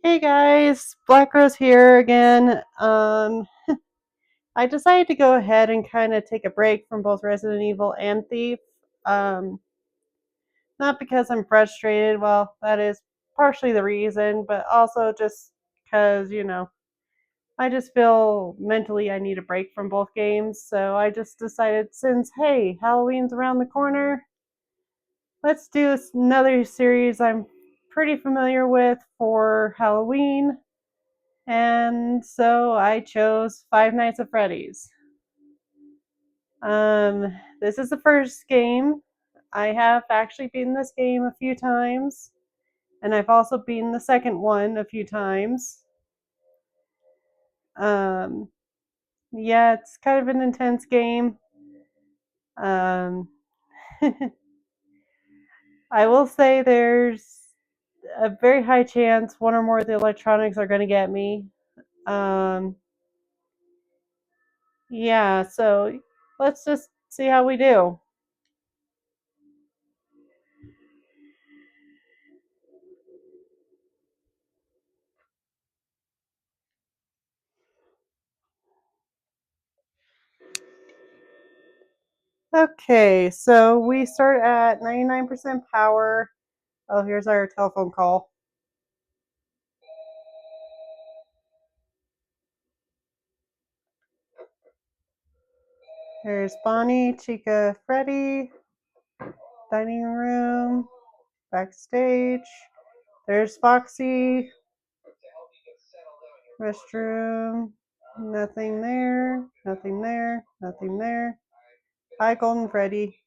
Hey guys, Black Rose here again. I decided to go ahead and kind of take a break from both Resident Evil and Thief. Um, Not because I'm frustrated, well, that is partially the reason, but also just because, I just feel mentally I need a break from both games. So I just decided since, hey, Halloween's around the corner, let's do another series I'm pretty familiar with for Halloween. And so I chose Five Nights at Freddy's. This is the first game. I have actually beaten this game a few times, and I've also beaten the second one a few times. Um, yeah, it's kind of an intense game. Um, I will say there's a very high chance one or more of the electronics are going to get me. Um, yeah, so let's just see how we do. Okay, so we start at 99% power. Oh, here's our telephone call. There's Bonnie, Chica, Freddy, dining room, backstage. There's Foxy, restroom. Nothing there, nothing there, nothing there. Hi, Golden Freddy.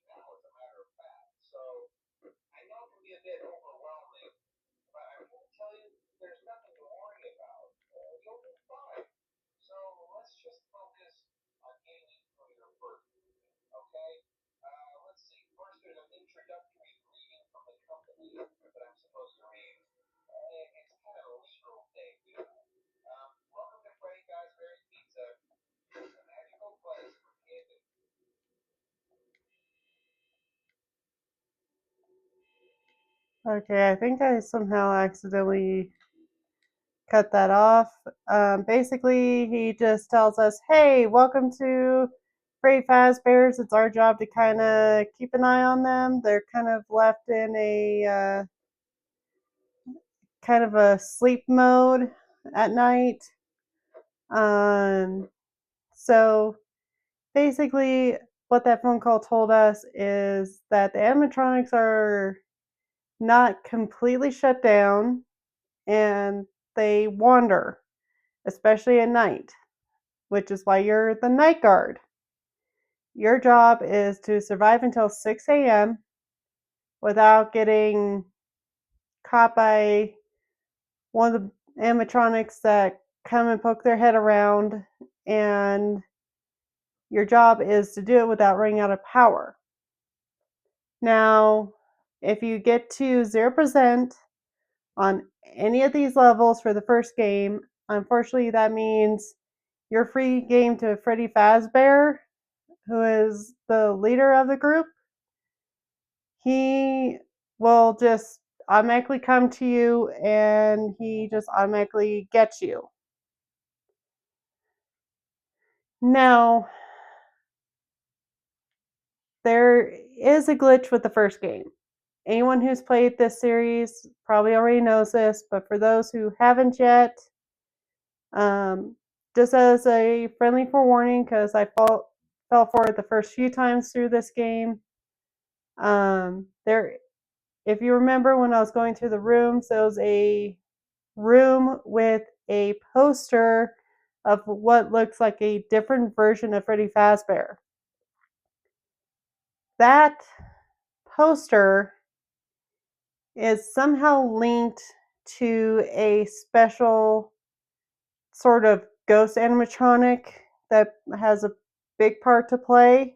Okay, I think I somehow accidentally cut that off. Basically, he just tells us, "Hey, welcome to Freddy Fazbear's. It's our job to kind of keep an eye on them. They're kind of left in a kind of a sleep mode at night. Um, so basically, what that phone call told us is that the animatronics are not completely shut down and they wander, especially at night, which is why you're the night guard. Your job is to survive until 6 a.m. without getting caught by one of the animatronics that come and poke their head around, and your job is to do it without running out of power. Now, if you get to 0% on any of these levels for the first game, unfortunately, that means your free game to Freddy Fazbear, who is the leader of the group. He will just automatically come to you and he just automatically gets you. Now, there is a glitch with the first game. Anyone who's played this series probably already knows this, but for those who haven't yet, um, just as a friendly forewarning, because I fell for it the first few times through this game. There, if you remember when I was going through the rooms, there was a room with a poster of what looks like a different version of Freddy Fazbear. That poster is somehow linked to a special sort of ghost animatronic that has a big part to play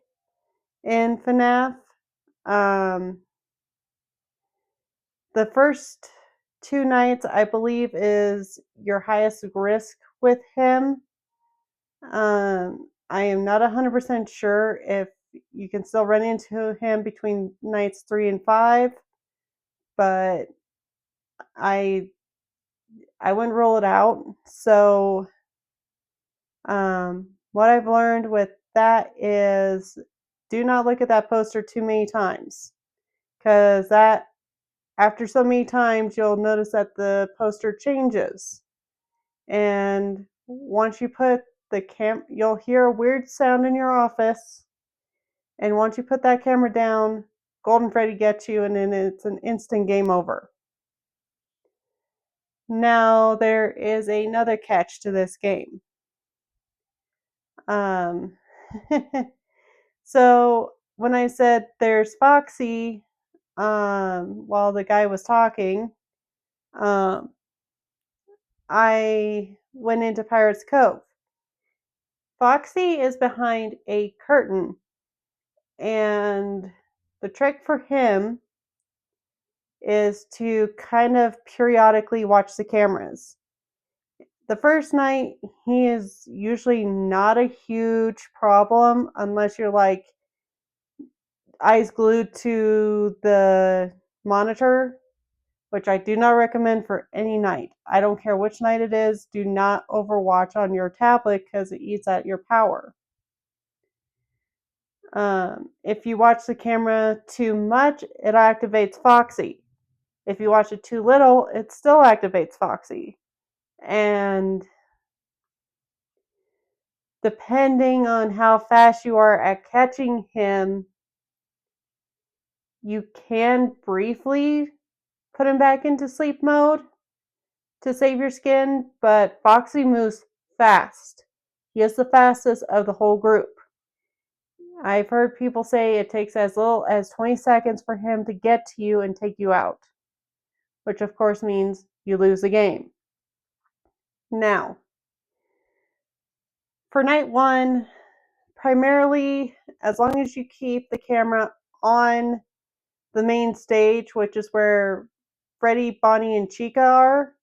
in FNAF. Um, the first two nights, I believe, is your highest risk with him. I am not 100% sure if you can still run into him between nights 3 and 5, but I I wouldn't rule it out. So what I've learned with that is do not look at that poster too many times, because that after so many times you'll notice that the poster changes, and once you put you'll hear a weird sound in your office, and once you put that camera down, Golden Freddy gets you, and then it's an instant game over. Now there is another catch to this game. Um, so when I said there's Foxy, while the guy was talking, um, I went into Pirate's Cove. Foxy is behind a curtain, and the trick for him is to kind of periodically watch the cameras. The first night, he is usually not a huge problem unless you're like eyes glued to the monitor, which I do not recommend for any night. I don't care which night it is, do not overwatch on your tablet because it eats at your power. If you watch the camera too much, it activates Foxy. If you watch it too little, it still activates Foxy. And depending on how fast you are at catching him, you can briefly put him back into sleep mode to save your skin, but Foxy moves fast. He is the fastest of the whole group. I've heard people say it takes as little as 20 seconds for him to get to you and take you out, which of course means you lose the game. Now, for night one, primarily, as long as you keep the camera on the main stage, which is where Freddy, Bonnie, and Chica are,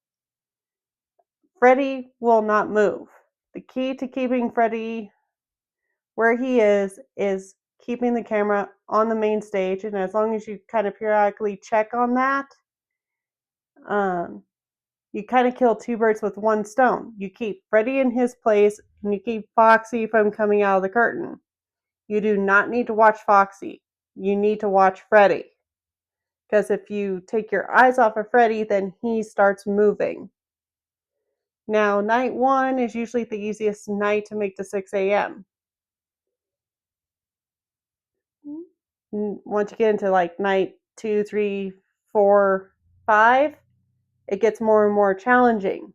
Freddy will not move. The key to keeping Freddy where he is keeping the camera on the main stage, and as long as you kind of periodically check on that, you kind of kill two birds with one stone. You keep Freddy in his place, and you keep Foxy from coming out of the curtain. You do not need to watch Foxy. You need to watch Freddy. Because if you take your eyes off of Freddy, then he starts moving. Now, night one is usually the easiest night to make to 6 a.m. Once you get into like night 2, 3, 4, 5, it gets more and more challenging.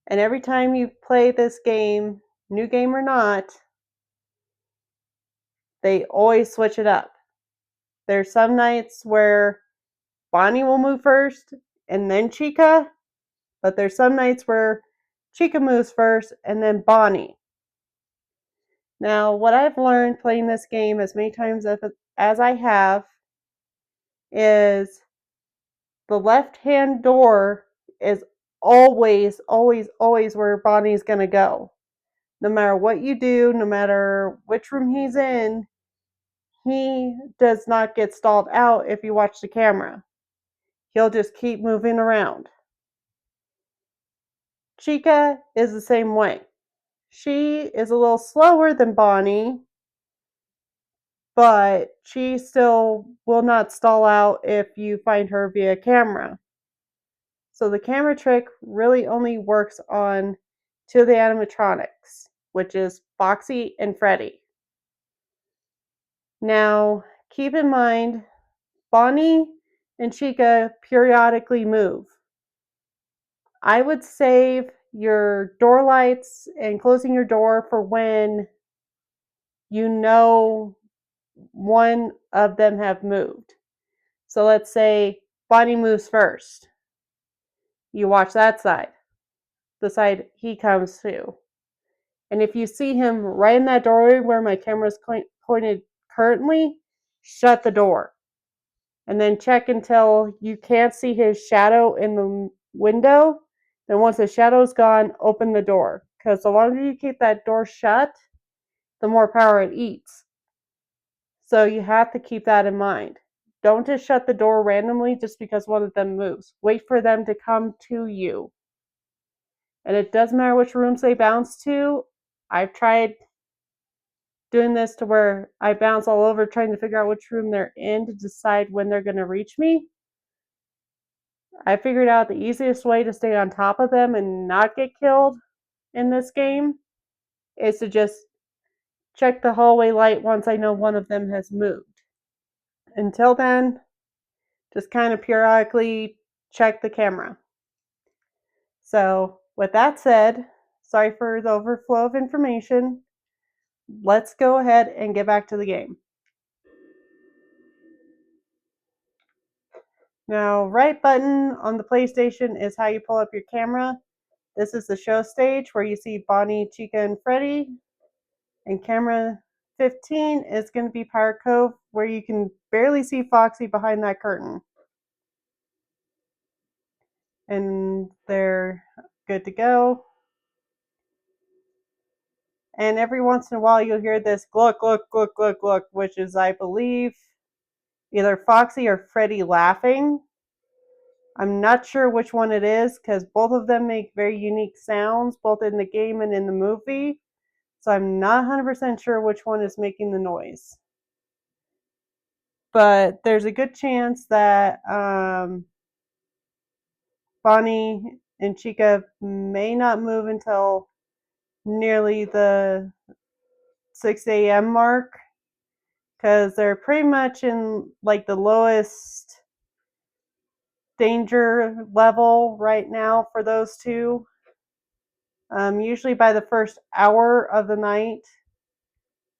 And every time you play this game, new game or not, they always switch it up. There's some nights where Bonnie will move first and then Chica, but there's some nights where Chica moves first and then Bonnie. Now, what I've learned playing this game as many times as I have is the left-hand door is always, always, always where Bonnie's going to go. No matter what you do, no matter which room he's in, he does not get stalled out if you watch the camera. He'll just keep moving around. Chica is the same way. She is a little slower than Bonnie, but she still will not stall out if you find her via camera. So the camera trick really only works on two of the animatronics, which is Foxy and Freddy. Now, keep in mind, Bonnie and Chica periodically move. I would save your door lights and closing your door for when you know one of them have moved. So let's say Bonnie moves first. You watch that side, the side he comes to. And if you see him right in that doorway where my camera is pointed currently, shut the door. And then check until you can't see his shadow in the window. Then once the shadow's gone, open the door. Because the longer you keep that door shut, the more power it eats. So you have to keep that in mind. don't just shut the door randomly just because one of them moves. Wait for them to come to you. And it doesn't matter which rooms they bounce to. I've tried doing this to where I bounce all over trying to figure out which room they're in to decide when they're going to reach me. I figured out the easiest way to stay on top of them and not get killed in this game is to just check the hallway light once I know one of them has moved. Until then, just kind of periodically check the camera. So, with that said, sorry for the overflow of information. Let's go ahead and get back to the game. Now, right button on the PlayStation is how you pull up your camera. This is the show stage where you see Bonnie, Chica, and Freddy. And camera 15 is going to be Pirate Cove, where you can barely see Foxy behind that curtain. And they're good to go. And every once in a while you'll hear this gluck, gluck, gluck, gluck, gluck, which is, I believe, either Foxy or Freddy laughing. I'm not sure which one it is because both of them make very unique sounds, both in the game and in the movie. So I'm not 100% sure which one is making the noise. But there's a good chance that Bonnie and Chica may not move until nearly the 6 a.m. mark because they're pretty much in like the lowest danger level right now for those two. Usually by the first hour of the night,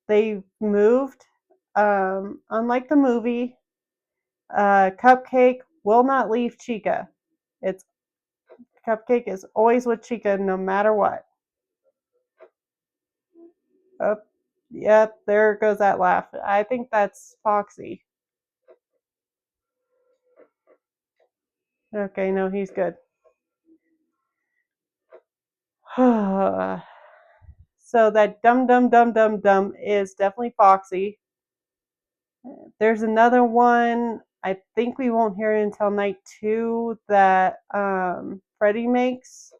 they've moved. Unlike the movie, Cupcake will not leave Chica. It's Cupcake is always with Chica no matter what. Oh, yep, there goes that laugh. I think that's Foxy. Okay, no, he's good. So that dum dum dum dum dum is definitely Foxy. There's another one. I think we won't hear it until night 2 that Freddy makes.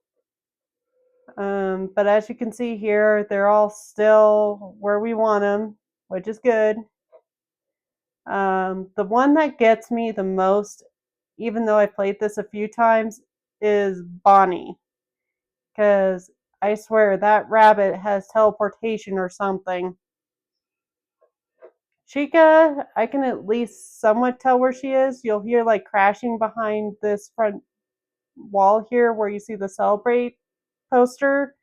But as you can see here, they're all still where we want them, which is good. The one that gets me the most, even though I played this a few times, is Bonnie. Because I swear that rabbit has teleportation or something. Chica, I can at least somewhat tell where she is. You'll hear like crashing behind this front wall here where you see the Celebrate poster.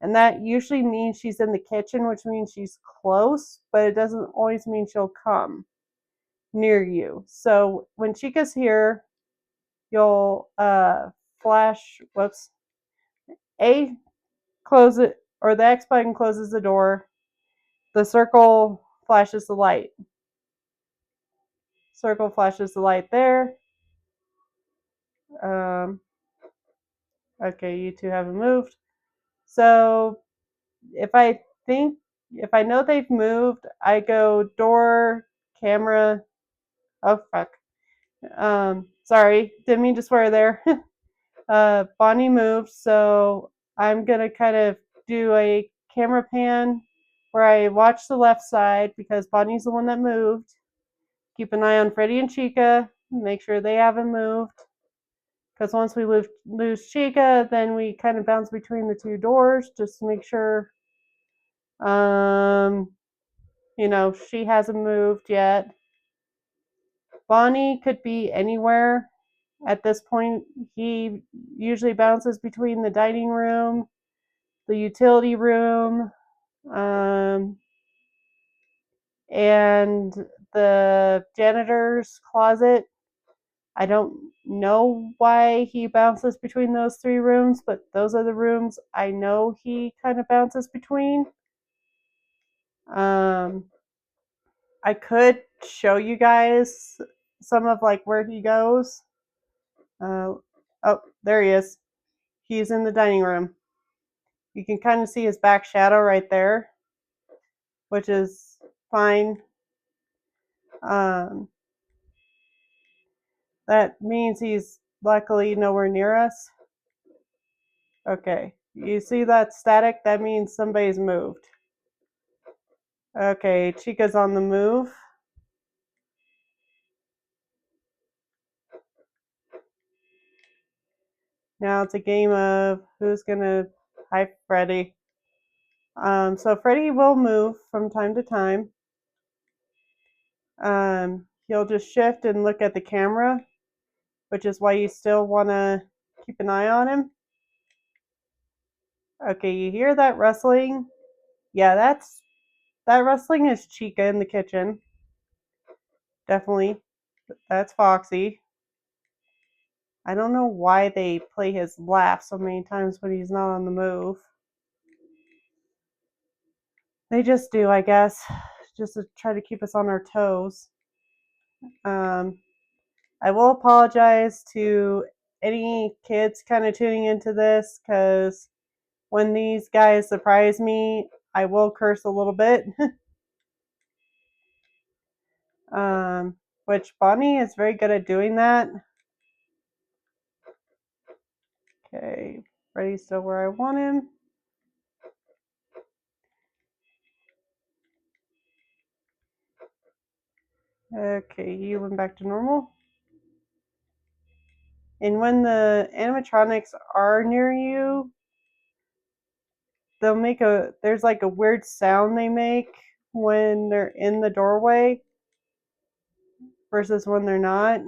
And that usually means she's in the kitchen, which means she's close, but it doesn't always mean she'll come near you. So when Chica's here, you'll flash, whoops, A, close it, or the X button closes the door. The circle flashes the light. Circle flashes the light there. Okay, you two haven't moved. So if I know they've moved, I go door, camera. Oh fuck. Sorry, didn't mean to swear there. Bonnie moved, so I'm gonna kind of do a camera pan where I watch the left side because Bonnie's the one that moved. Keep an eye on Freddy and Chica, make sure they haven't moved. Because once we lose Chica, then we kind of bounce between the two doors just to make sure, she hasn't moved yet. Bonnie could be anywhere at this point. He usually bounces between the dining room, the utility room, and the janitor's closet. I don't know why he bounces between those 3 rooms, but those are the rooms I know he kind of bounces between. I could show you guys some of like where he goes. Oh, there he is. He's in the dining room. You can kind of see his back shadow right there, which is fine. That means he's luckily nowhere near us. Okay, you see that static? That means somebody's moved. Okay, Chica's on the move. Now it's a game of who's gonna. Hi, Freddy. So Freddy will move from time to time. He'll just shift and look at the camera, which is why you still want to keep an eye on him. Okay, you hear that rustling? Yeah, that rustling is Chica in the kitchen. Definitely. That's Foxy. I don't know why they play his laugh so many times when he's not on the move. They just do, I guess, just to try to keep us on our toes. Um, I will apologize to any kids kind of tuning into this because when these guys surprise me, I will curse a little bit. Which Bonnie is very good at doing that. Okay, Freddy's still where I want him. Okay, you went back to normal. And when the animatronics are near you, there's like a weird sound they make when they're in the doorway versus when they're not.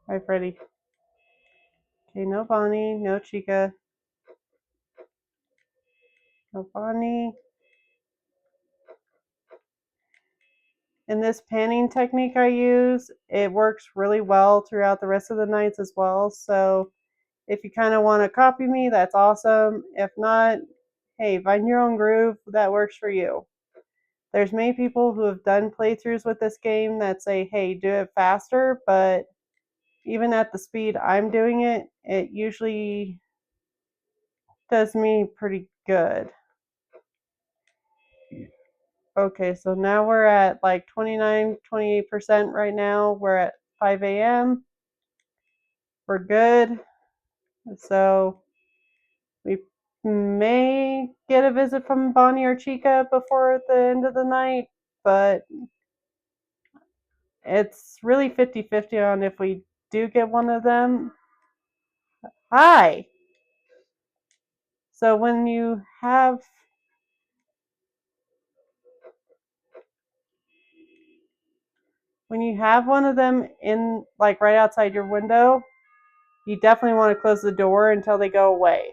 Hi, Freddy. Okay, no Bonnie, no Chica, no Bonnie. And this panning technique I use, it works really well throughout the rest of the nights as well. So if you kind of want to copy me, that's awesome. If not, hey, find your own groove that works for you. There's many people who have done playthroughs with this game that say, hey, do it faster, but even at the speed I'm doing it, it usually does me pretty good. Okay, so now we're at like 29, 28% right now. We're at 5 a.m. We're good. So we may get a visit from Bonnie or Chica before the end of the night, but it's really 50-50 on if we do get one of them. Hi. So when you have one of them in like right outside your window, you definitely want to close the door until they go away.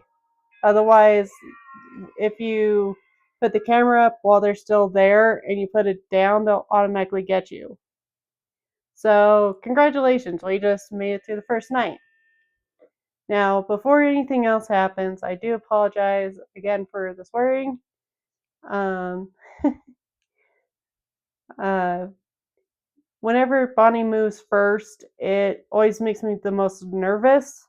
Otherwise, if you put the camera up while they're still there and you put it down, they'll automatically get you. So, congratulations, we just made it through the first night. Now, before anything else happens, I do apologize again for the swearing. Um, uh, Whenever Bonnie moves first, it always makes me the most nervous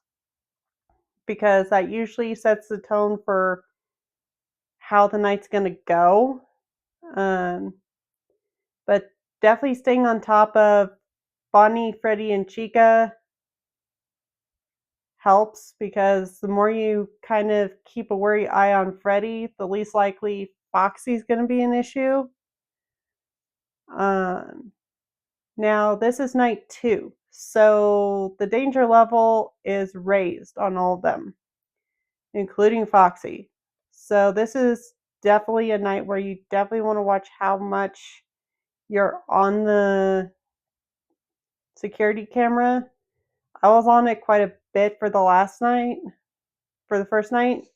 because that usually sets the tone for how the night's going to go. Um, but definitely staying on top of Bonnie, Freddy, and Chica helps because the more you kind of keep a wary eye on Freddy, the least likely Foxy's going to be an issue. Um, Now, this is night 2, so the danger level is raised on all of them, including Foxy. So this is definitely a night where you definitely want to watch how much you're on the security camera. I was on it quite a bit for the first night.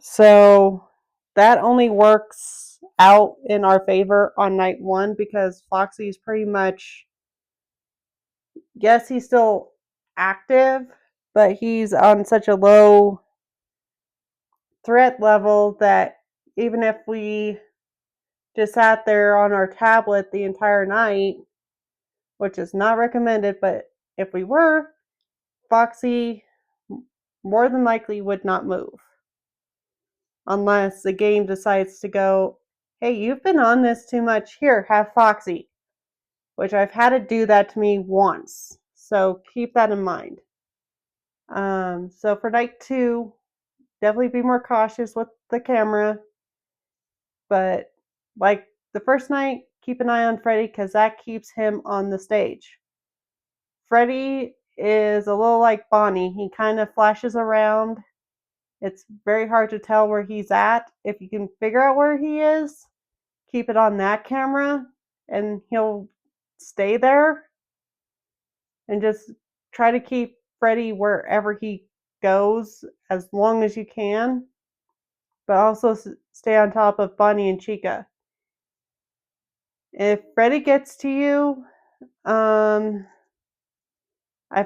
So that only works out in our favor on night 1 because Foxy's pretty much, yes, he's still active, but he's on such a low threat level that even if we just sat there on our tablet the entire night, which is not recommended, but if we were, Foxy more than likely would not move. unless the game decides to go, hey, you've been on this too much. Here, have Foxy, which I've had it do that to me once. So keep that in mind. So for night 2, definitely be more cautious with the camera. But like the first night, keep an eye on Freddy because that keeps him on the stage. Freddy is a little like Bonnie. He kind of flashes around. It's very hard to tell where he's at. If you can figure out where he is, keep it on that camera and he'll stay there, and just try to keep Freddy wherever he goes as long as you can, but also stay on top of Bonnie and Chica. If Freddy gets to you, I've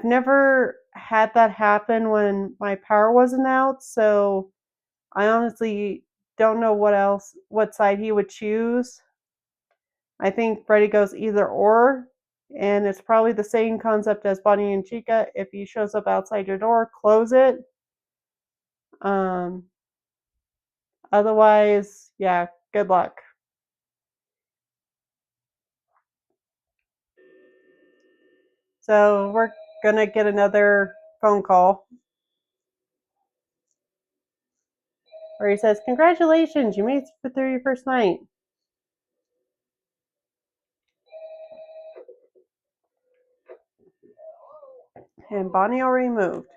never had that happen when my power wasn't out, so I honestly don't know what side he would choose. I think Freddy goes either or, and it's probably the same concept as Bonnie and Chica. If he shows up outside your door, close it. Um, Otherwise, yeah, good luck. So we're gonna get another phone call where he says, "Congratulations, you made it through your first night." And Bonnie already moved.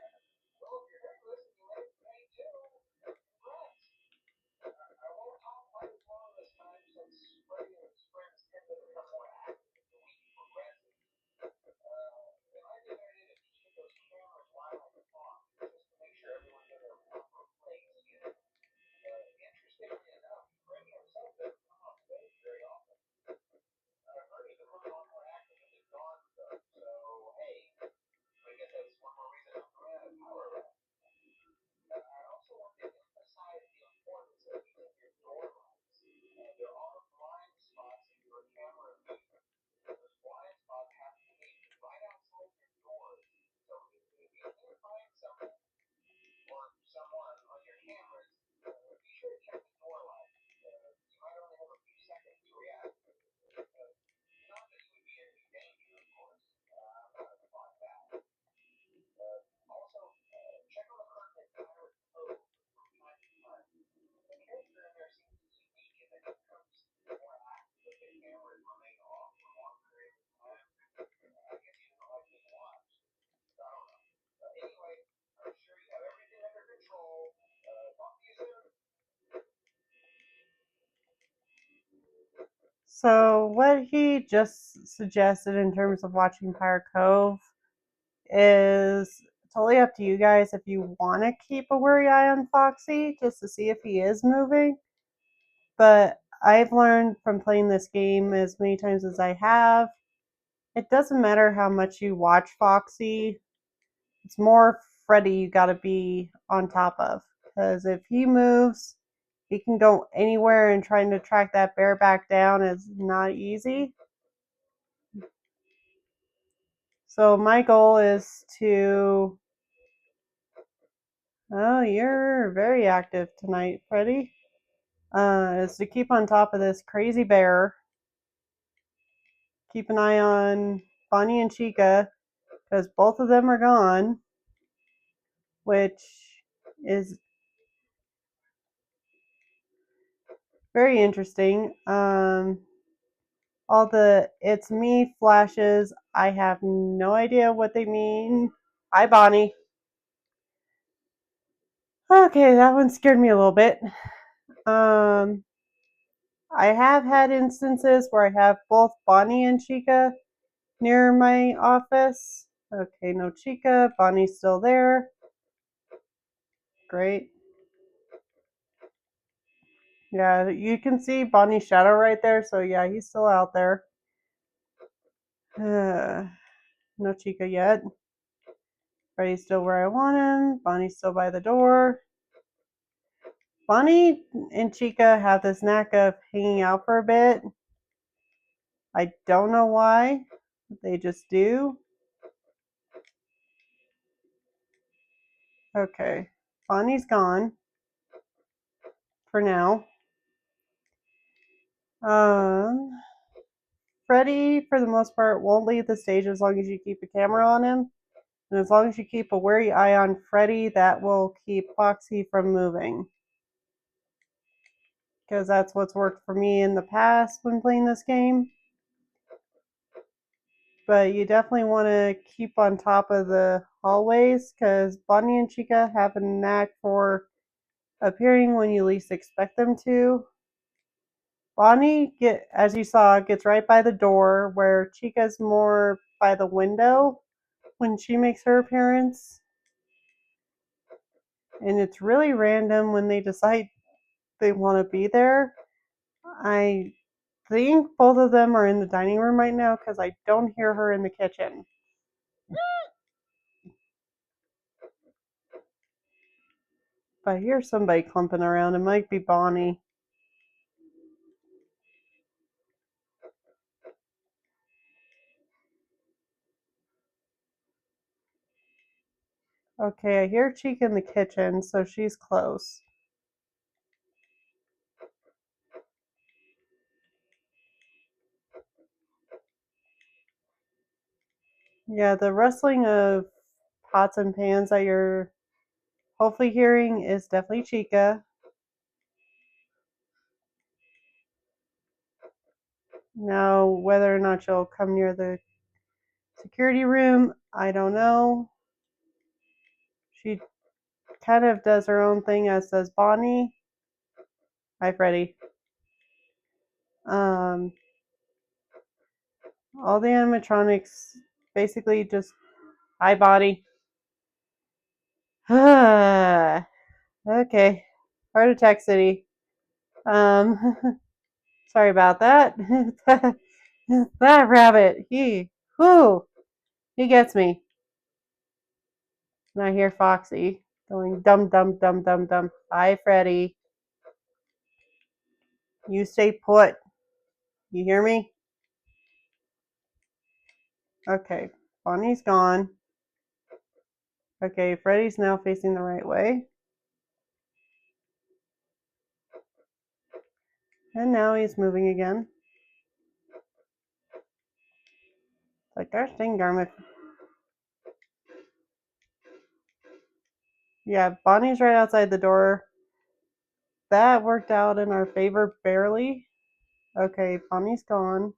So what he just suggested in terms of watching Pirate Cove is totally up to you guys if you want to keep a wary eye on Foxy just to see if he is moving. But I've learned from playing this game as many times as I have, it doesn't matter how much you watch Foxy, it's more Freddy you gotta be on top of. Because if he moves, he can go anywhere, and trying to track that bear back down is not easy. So my goal is to... Oh, you're very active tonight, Freddy. Is to keep on top of this crazy bear. Keep an eye on Bonnie and Chica, because both of them are gone, which is very interesting. All the "it's me" flashes, I have no idea what they mean. Hi, Bonnie. Okay, that one scared me a little bit. Um, I have had instances where I have both Bonnie and Chica near my office. Okay, no Chica. Bonnie's still there. Great. Yeah, you can see Bonnie's shadow right there, so yeah, he's still out there. No Chica yet. Freddy's still where I want him. Bonnie's still by the door. Bonnie and Chica have this knack of hanging out for a bit. I don't know why. They just do. Okay. Bonnie's gone. for now. Freddy, for the most part, won't leave the stage as long as you keep a camera on him. And as long as you keep a wary eye on Freddy, that will keep Foxy from moving. Because that's what's worked for me in the past when playing this game. But you definitely want to keep on top of the hallways, because Bonnie and Chica have a knack for appearing when you least expect them to. Bonnie, as you saw, gets right by the door, where Chica's more by the window when she makes her appearance. And it's really random when they decide they want to be there. I think both of them are in the dining room right now because I don't hear her in the kitchen. If I hear somebody clumping around, it might be Bonnie. Okay, I hear Chica in the kitchen, so she's close. Yeah, the rustling of pots and pans that you're hopefully hearing is definitely Chica. Now, whether or not she'll come near the security room, I don't know. She kind of does her own thing, as does Bonnie. Hi, Freddy. All the animatronics basically just, hi, Bonnie. Okay, Heart Attack City. Sorry about that. That rabbit, he gets me. And I hear Foxy going dum dum dum dum dum. Hi, Freddy. You stay put. You hear me? Okay, Bonnie's gone. Okay, Freddy's now facing the right way. And now he's moving again. It's like, gosh dang garment. Yeah, Bonnie's right outside the door. That worked out in our favor barely. Okay, Bonnie's gone.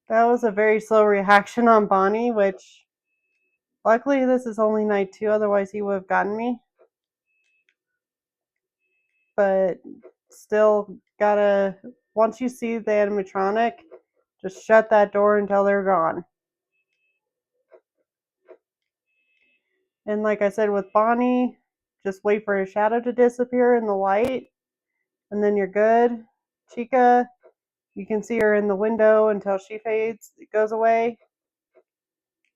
That was a very slow reaction on Bonnie, which luckily this is only night 2, otherwise he would have gotten me. But still gotta, once you see the animatronic, just shut that door until they're gone. And like I said with Bonnie, just wait for a shadow to disappear in the light, and then you're good. Chica, you can see her in the window until she fades, it goes away.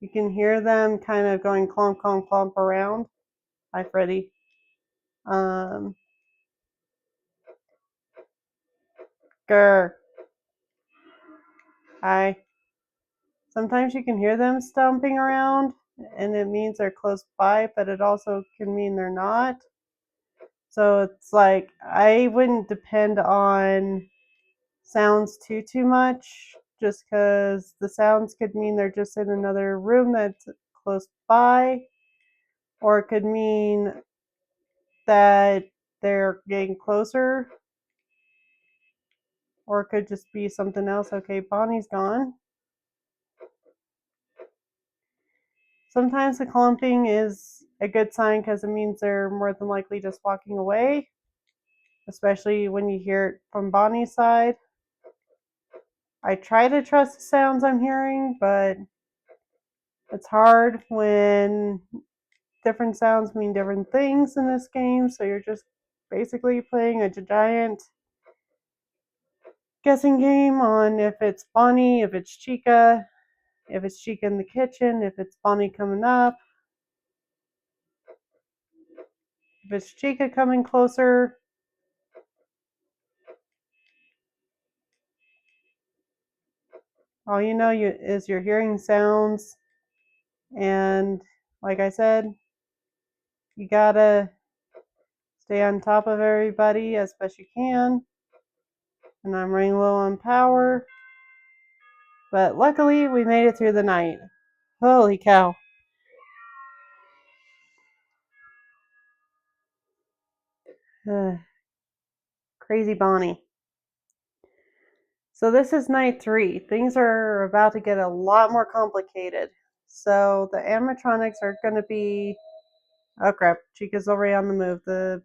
You can hear them kind of going clomp, clomp, clomp around. Hi, Freddy. Grr. Hi. Sometimes you can hear them stomping around, and it means they're close by, but it also can mean they're not. So it's like, I wouldn't depend on sounds too much, just because the sounds could mean they're just in another room that's close by, or it could mean that they're getting closer, or it could just be something else. Okay, Bonnie's gone. Sometimes the clumping is a good sign because it means they're more than likely just walking away, especially when you hear it from Bonnie's side. I try to trust the sounds I'm hearing, but it's hard when different sounds mean different things in this game, so you're just basically playing a giant guessing game on if it's Bonnie, if it's Chica, if it's Chica in the kitchen, if it's Bonnie coming up, if it's Chica coming closer. All you know is you're hearing sounds, and like I said, you gotta stay on top of everybody as best you can. And I'm running low on power, but luckily we made it through the night. Holy cow. Crazy Bonnie. So this is night 3. Things are about to get a lot more complicated. So the animatronics are going to be... Oh crap, Chica's already on the move. The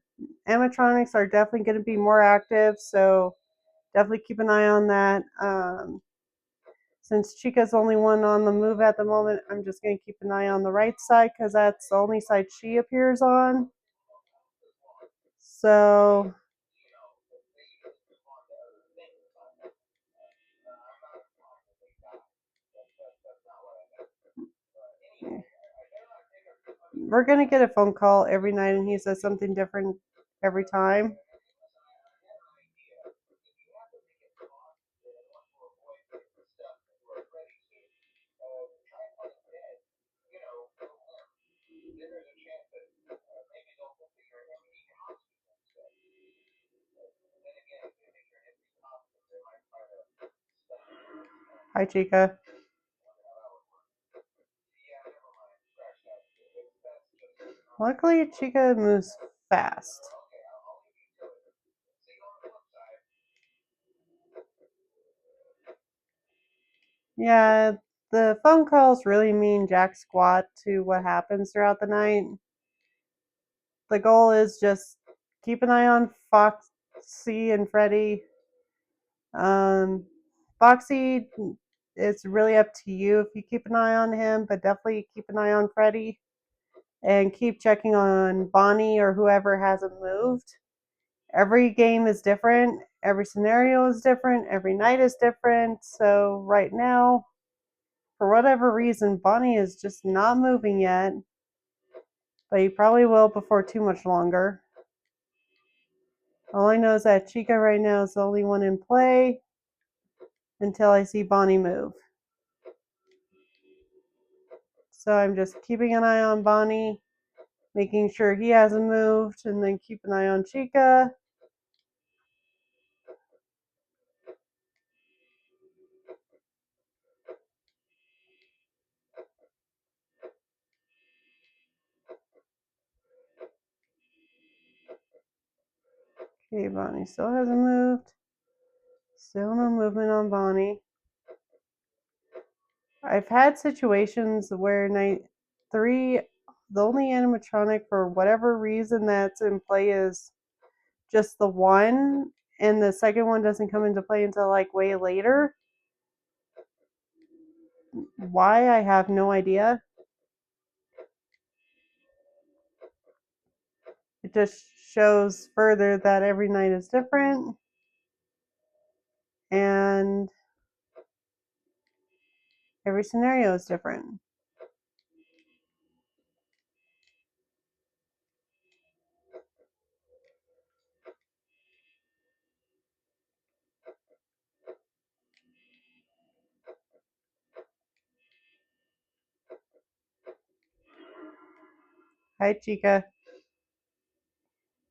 animatronics are definitely going to be more active, so definitely keep an eye on that. Since Chica's the only one on the move at the moment, I'm just going to keep an eye on the right side because that's the only side she appears on. So we're going to get a phone call every night and he says something different every time. Hi, Chica. Luckily, Chica moves fast. Yeah, the phone calls really mean jack squat to what happens throughout the night. The goal is just keep an eye on Foxy and Freddy. Um, Foxy, it's really up to you if you keep an eye on him, but definitely keep an eye on Freddy and keep checking on Bonnie or whoever hasn't moved. Every game is different, every scenario is different, every night is different. So, right now, for whatever reason, Bonnie is just not moving yet, but he probably will before too much longer. All I know is that Chica right now is the only one in play until I see Bonnie move. So I'm just keeping an eye on Bonnie, making sure he hasn't moved, and then keep an eye on Chica. Okay, Bonnie still hasn't moved. Still no movement on Bonnie. I've had situations where night 3, the only animatronic for whatever reason that's in play is just the one, and the second one doesn't come into play until like way later. Why, I have no idea. It just shows further that every night is different, and every scenario is different. Hi, Chica.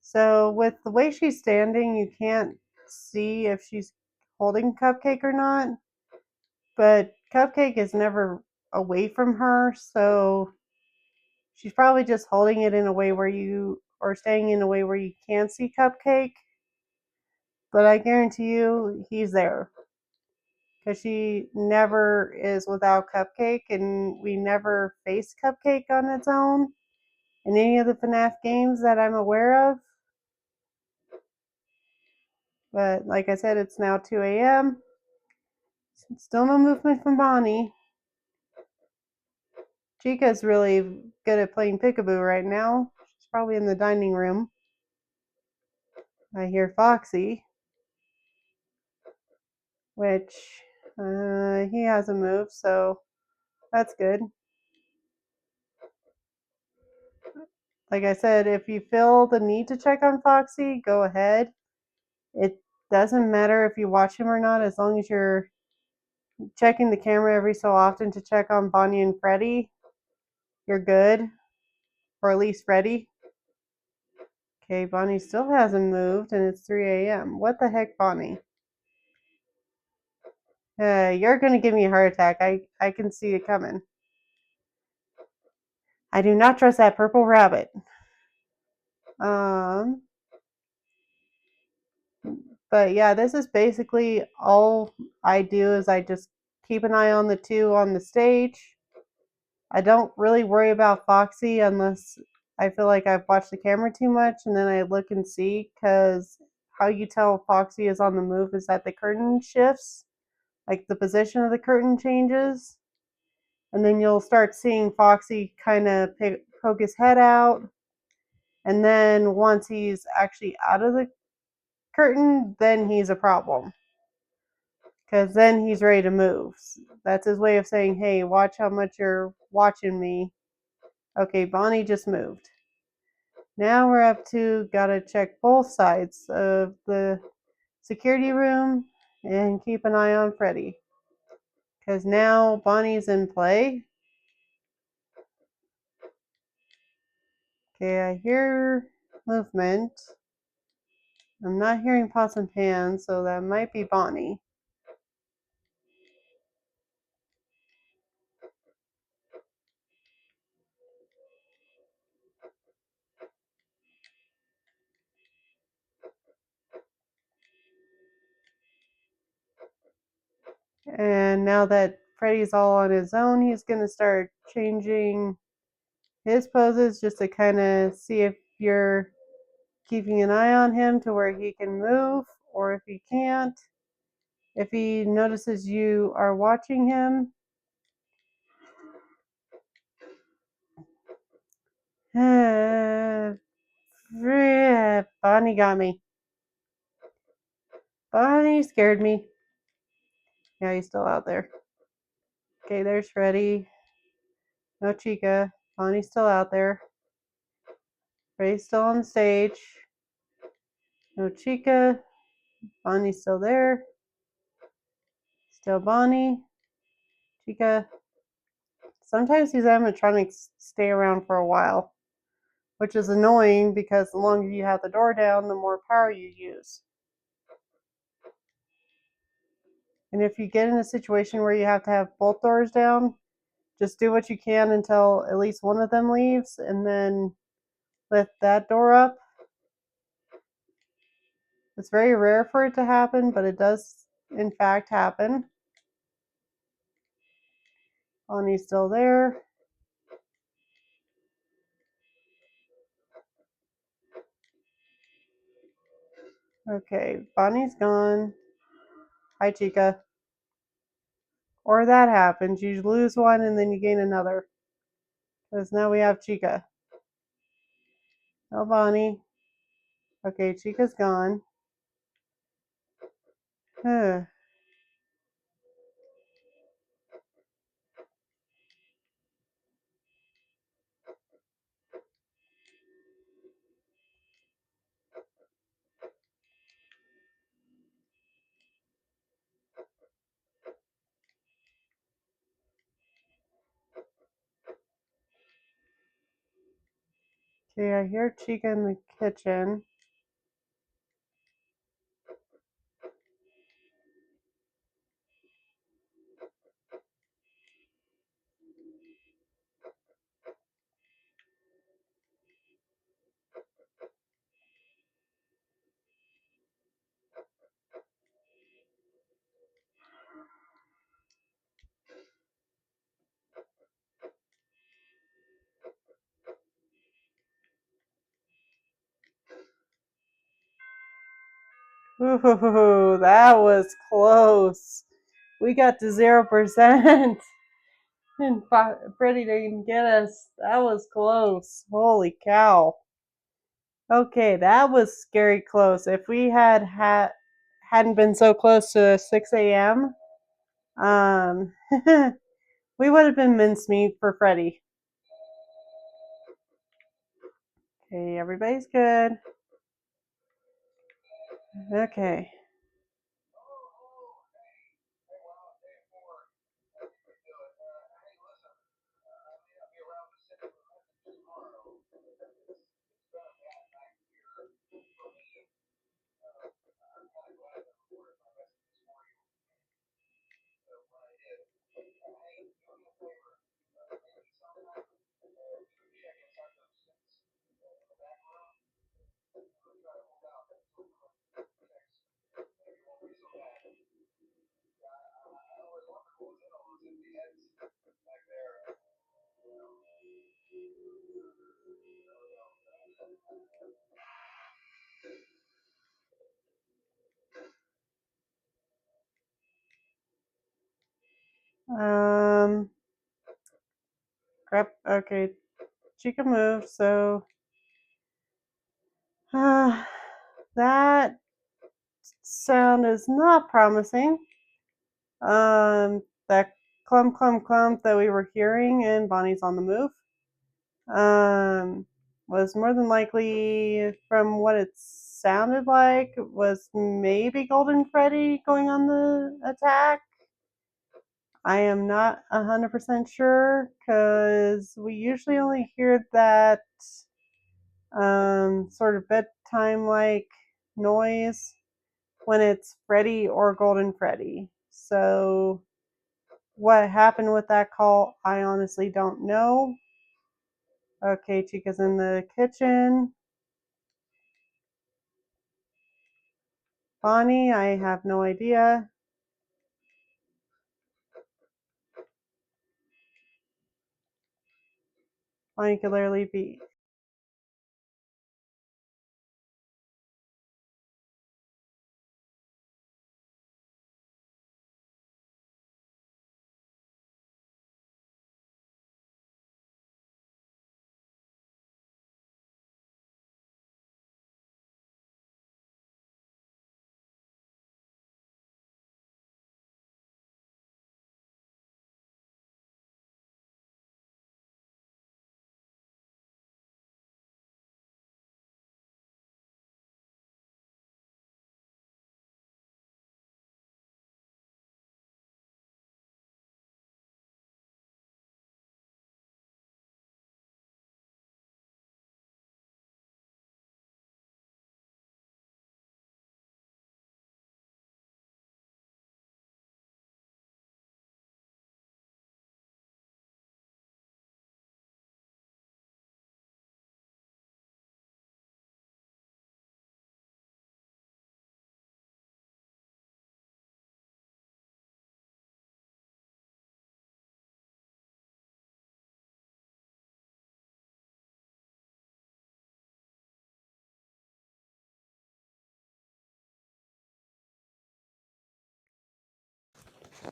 So with the way she's standing, you can't see if she's holding Cupcake or not, but Cupcake is never away from her, so she's probably just holding it in a way where you, or staying in a way where you can't see Cupcake. But I guarantee you he's there, because she never is without Cupcake, and we never face Cupcake on its own in any of the FNAF games that I'm aware of. But like I said, it's now 2 a.m. Still no movement from Bonnie. Chica's really good at playing peekaboo right now. She's probably in the dining room. I hear Foxy, which he hasn't moved, so that's good. Like I said, if you feel the need to check on Foxy, go ahead. It doesn't matter if you watch him or not, as long as you're checking the camera every so often to check on Bonnie and Freddy, you're good. Or at least Freddy. Okay, Bonnie still hasn't moved and it's 3 a.m. What the heck, Bonnie? You're gonna give me a heart attack. I can see it coming. I do not trust that purple rabbit. Um, but yeah, this is basically all I do is I just keep an eye on the two on the stage. I don't really worry about Foxy unless I feel like I've watched the camera too much, and then I look and see, because how you tell Foxy is on the move is that the curtain shifts, like the position of the curtain changes, and then you'll start seeing Foxy kind of poke his head out, and then once he's actually out of the curtain, then he's a problem, because then he's ready to move. That's his way of saying, hey, watch how much you're watching me. Okay, Bonnie just moved. Now we're up to gotta check both sides of the security room and keep an eye on Freddy. Because now Bonnie's in play. Okay, I hear movement. I'm not hearing pots and pans, so that might be Bonnie. And now that Freddy's all on his own, he's gonna start changing his poses just to kind of see if you're keeping an eye on him to where he can move, or if he can't. If he notices you are watching him, Bonnie got me. Bonnie scared me. Yeah, he's still out there. Okay, there's Freddy. No Chica. Bonnie's still out there. Freddy's still on the stage. No Chica. Bonnie's still there. Still Bonnie. Chica. Sometimes these animatronics stay around for a while, which is annoying because the longer you have the door down, the more power you use. And if you get in a situation where you have to have both doors down, just do what you can until at least one of them leaves, and then lift that door up. It's very rare for it to happen, but it does in fact happen. Bonnie's still there. Okay, Bonnie's gone. Hi, Chica. Or that happens. You lose one and then you gain another. Because now we have Chica. No Bonnie. Okay, Chica's gone. Okay, I hear Chica in the kitchen. Ooh, that was close. We got to 0%. And Freddy didn't get us. That was close. Holy cow. Okay, that was scary close. If we hadn't been so close to 6 a.m., um, we would have been mincemeat for Freddy. Okay, everybody's good. Okay. Crap. Okay, Chica moved, so that sound is not promising. That clump, clump, clump that we were hearing, and Bonnie's on the move, was more than likely, from what it sounded like, was maybe Golden Freddy going on the attack. I am not 100% sure because we usually only hear that sort of bedtime like noise when it's Freddy or Golden Freddy. So, what happened with that call, I honestly don't know. Okay, Chica's in the kitchen. Bonnie, I have no idea. Bonnie could literally be.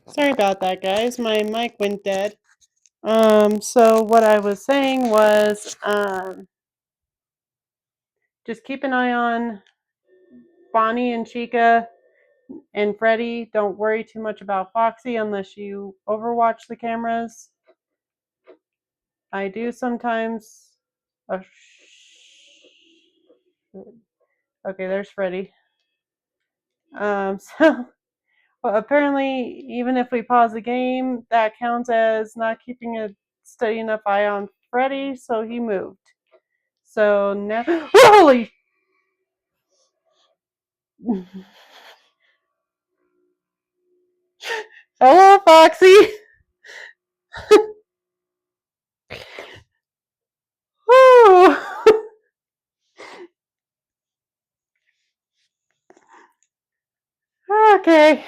Sorry about that, guys. My mic went dead. So what I was saying was, just keep an eye on Bonnie and Chica and Freddy. Don't worry too much about Foxy unless you overwatch the cameras. I do sometimes. Oh, okay, there's Freddy. So well, apparently, even if we pause the game, that counts as not keeping a steady enough eye on Freddy, so he moved. So now, holy! Hello, Foxy. Woo! Okay.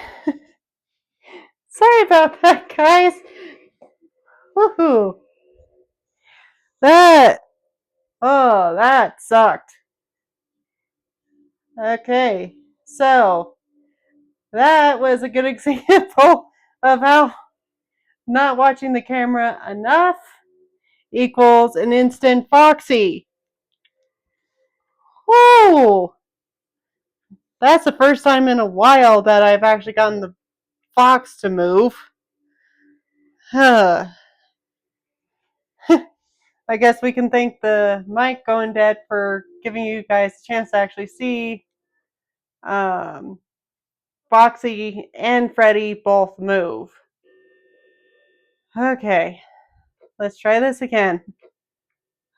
Sorry about that, guys. Woohoo! That. Oh, that sucked. Okay, so that was a good example of how not watching the camera enough equals an instant Foxy. Whoa! That's the first time in a while that I've actually gotten the fox to move. Huh. I guess we can thank the mic going dead for giving you guys a chance to actually see um, Foxy and Freddy both move. Okay, let's try this again.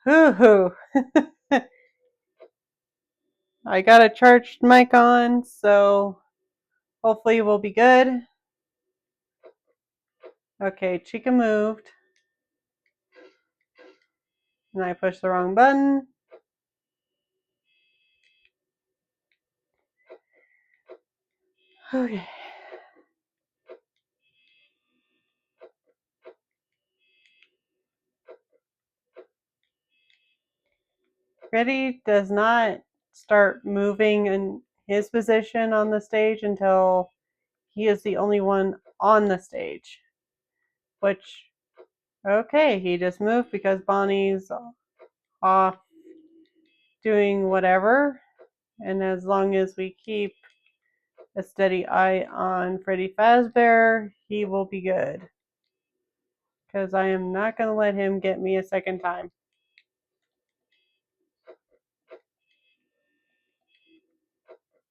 Hoo-hoo. I got a charged mic on, so hopefully we'll be good. Okay, Chica moved. And I pushed the wrong button. Okay. Freddy does not start moving in his position on the stage until he is the only one on the stage, which Okay, he just moved because Bonnie's off doing whatever. And as long as we keep a steady eye on Freddy Fazbear, he will be good. Because I am not going to let him get me a second time.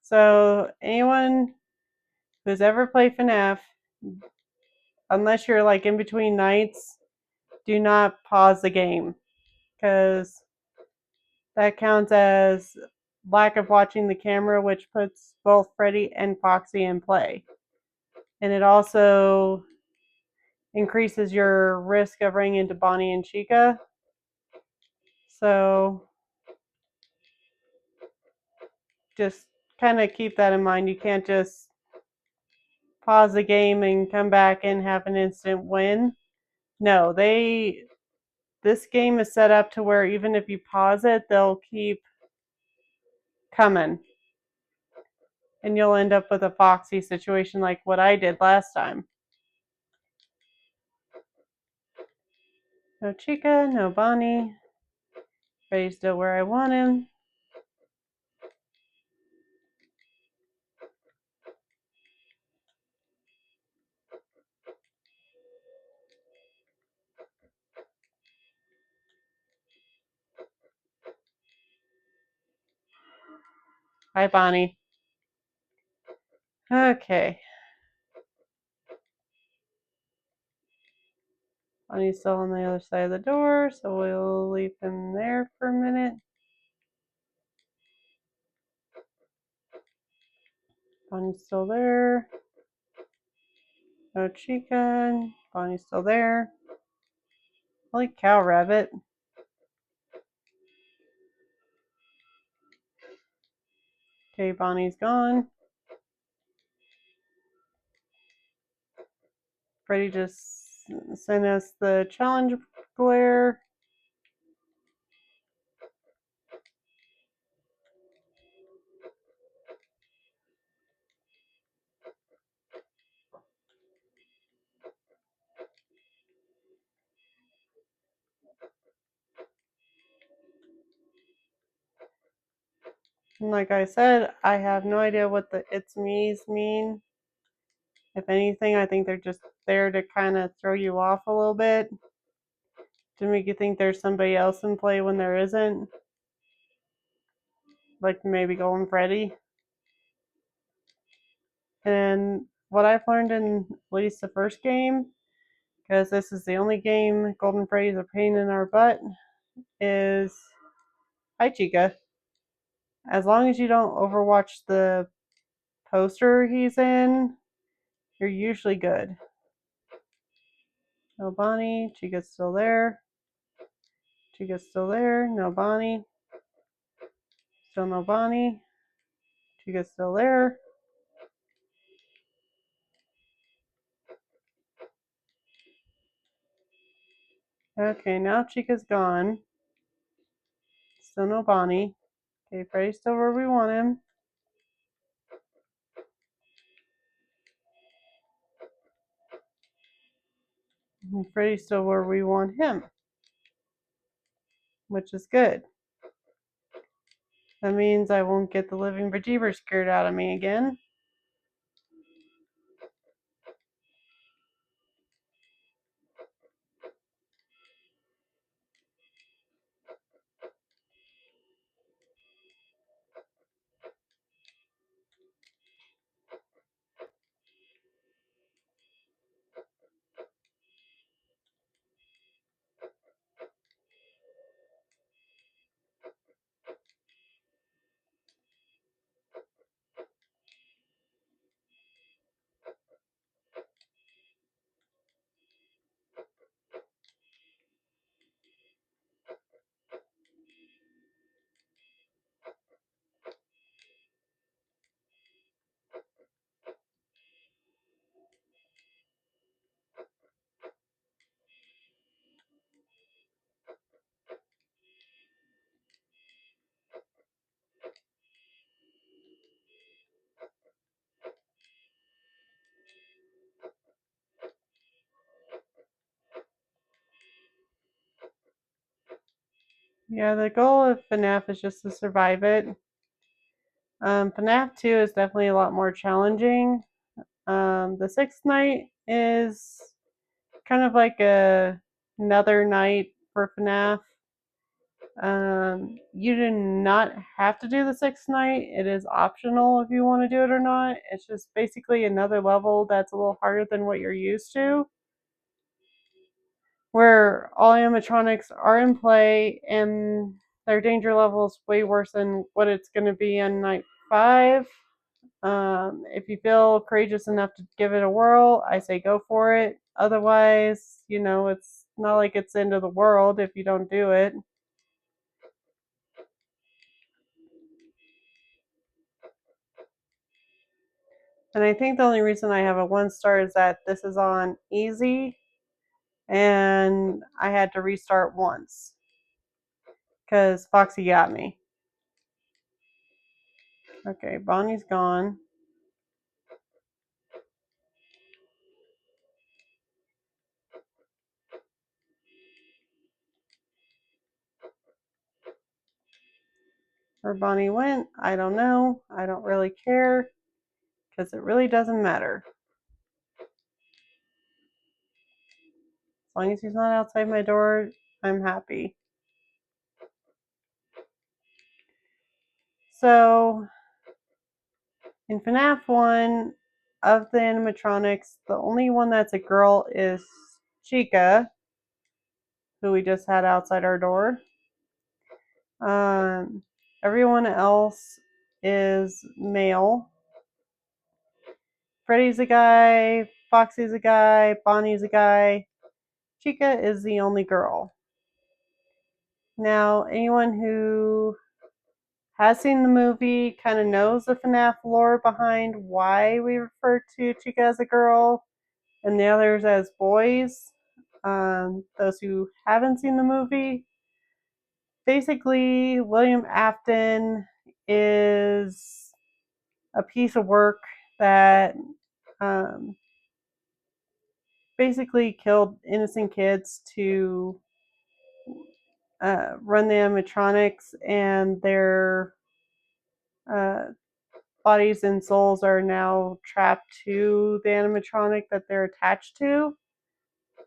So, anyone who's ever played FNAF, unless you're like in between nights, do not pause the game. Because that counts as lack of watching the camera, which puts both Freddy and Foxy in play. And it also increases your risk of running into Bonnie and Chica. So just kind of keep that in mind. You can't just pause the game and come back and have an instant win. No, this game is set up to where even if you pause it, they'll keep coming. And you'll end up with a Foxy situation like what I did last time. No Chica, no Bonnie. Freddy's still where I want him. Hi, Bonnie. Okay. Bonnie's still on the other side of the door, so we'll leave him there for a minute. Bonnie's still there. No Chica. Bonnie's still there. Holy cow, Rabbit. Okay, Bonnie's gone. Freddy just sent us the challenge glare. And like I said, I have no idea what the it's me's mean. If anything, I think they're just there to kind of throw you off a little bit. To make you think there's somebody else in play when there isn't. Like maybe Golden Freddy. And what I've learned in at least the first game, because this is the only game Golden Freddy's a pain in our butt, is hi Chica. As long as you don't overwatch the poster he's in, you're usually good. No Bonnie, Chica's still there. Chica's still there. No Bonnie. Still no Bonnie. Chica's still there. Okay, now Chica's gone. Still no Bonnie. Okay, Freddy's still where we want him. And Freddy's still where we want him. Which is good. That means I won't get the living bejeebers scared out of me again. Yeah, the goal of FNAF is just to survive it. FNAF 2 is definitely a lot more challenging. The sixth night is kind of like another night for FNAF. You do not have to do the sixth night. It is optional if you want to do it or not. It's just basically another level that's a little harder than what you're used to, where all animatronics are in play and their danger level is way worse than what it's going to be on night 5. If you feel courageous enough to give it a whirl, I say go for it. Otherwise, it's not like it's the end of the world if you don't do it. And I think the only reason I have a 1 star is that this is on easy and I had to restart once because Foxy got me. Okay, Bonnie's gone. Where Bonnie went, I don't know. I don't really care because it really doesn't matter. As long as he's not outside my door, I'm happy. So, in FNAF 1, of the animatronics, the only one that's a girl is Chica, who we just had outside our door. Um, Everyone else is male. Freddy's a guy, Foxy's a guy, Bonnie's a guy. Chica is the only girl. Now, anyone who has seen the movie kind of knows the FNAF lore behind why we refer to Chica as a girl and the others as boys. Those who haven't seen the movie, basically, William Afton is a piece of work that um, basically killed innocent kids to run the animatronics, and their uh, bodies and souls are now trapped to the animatronic that they're attached to.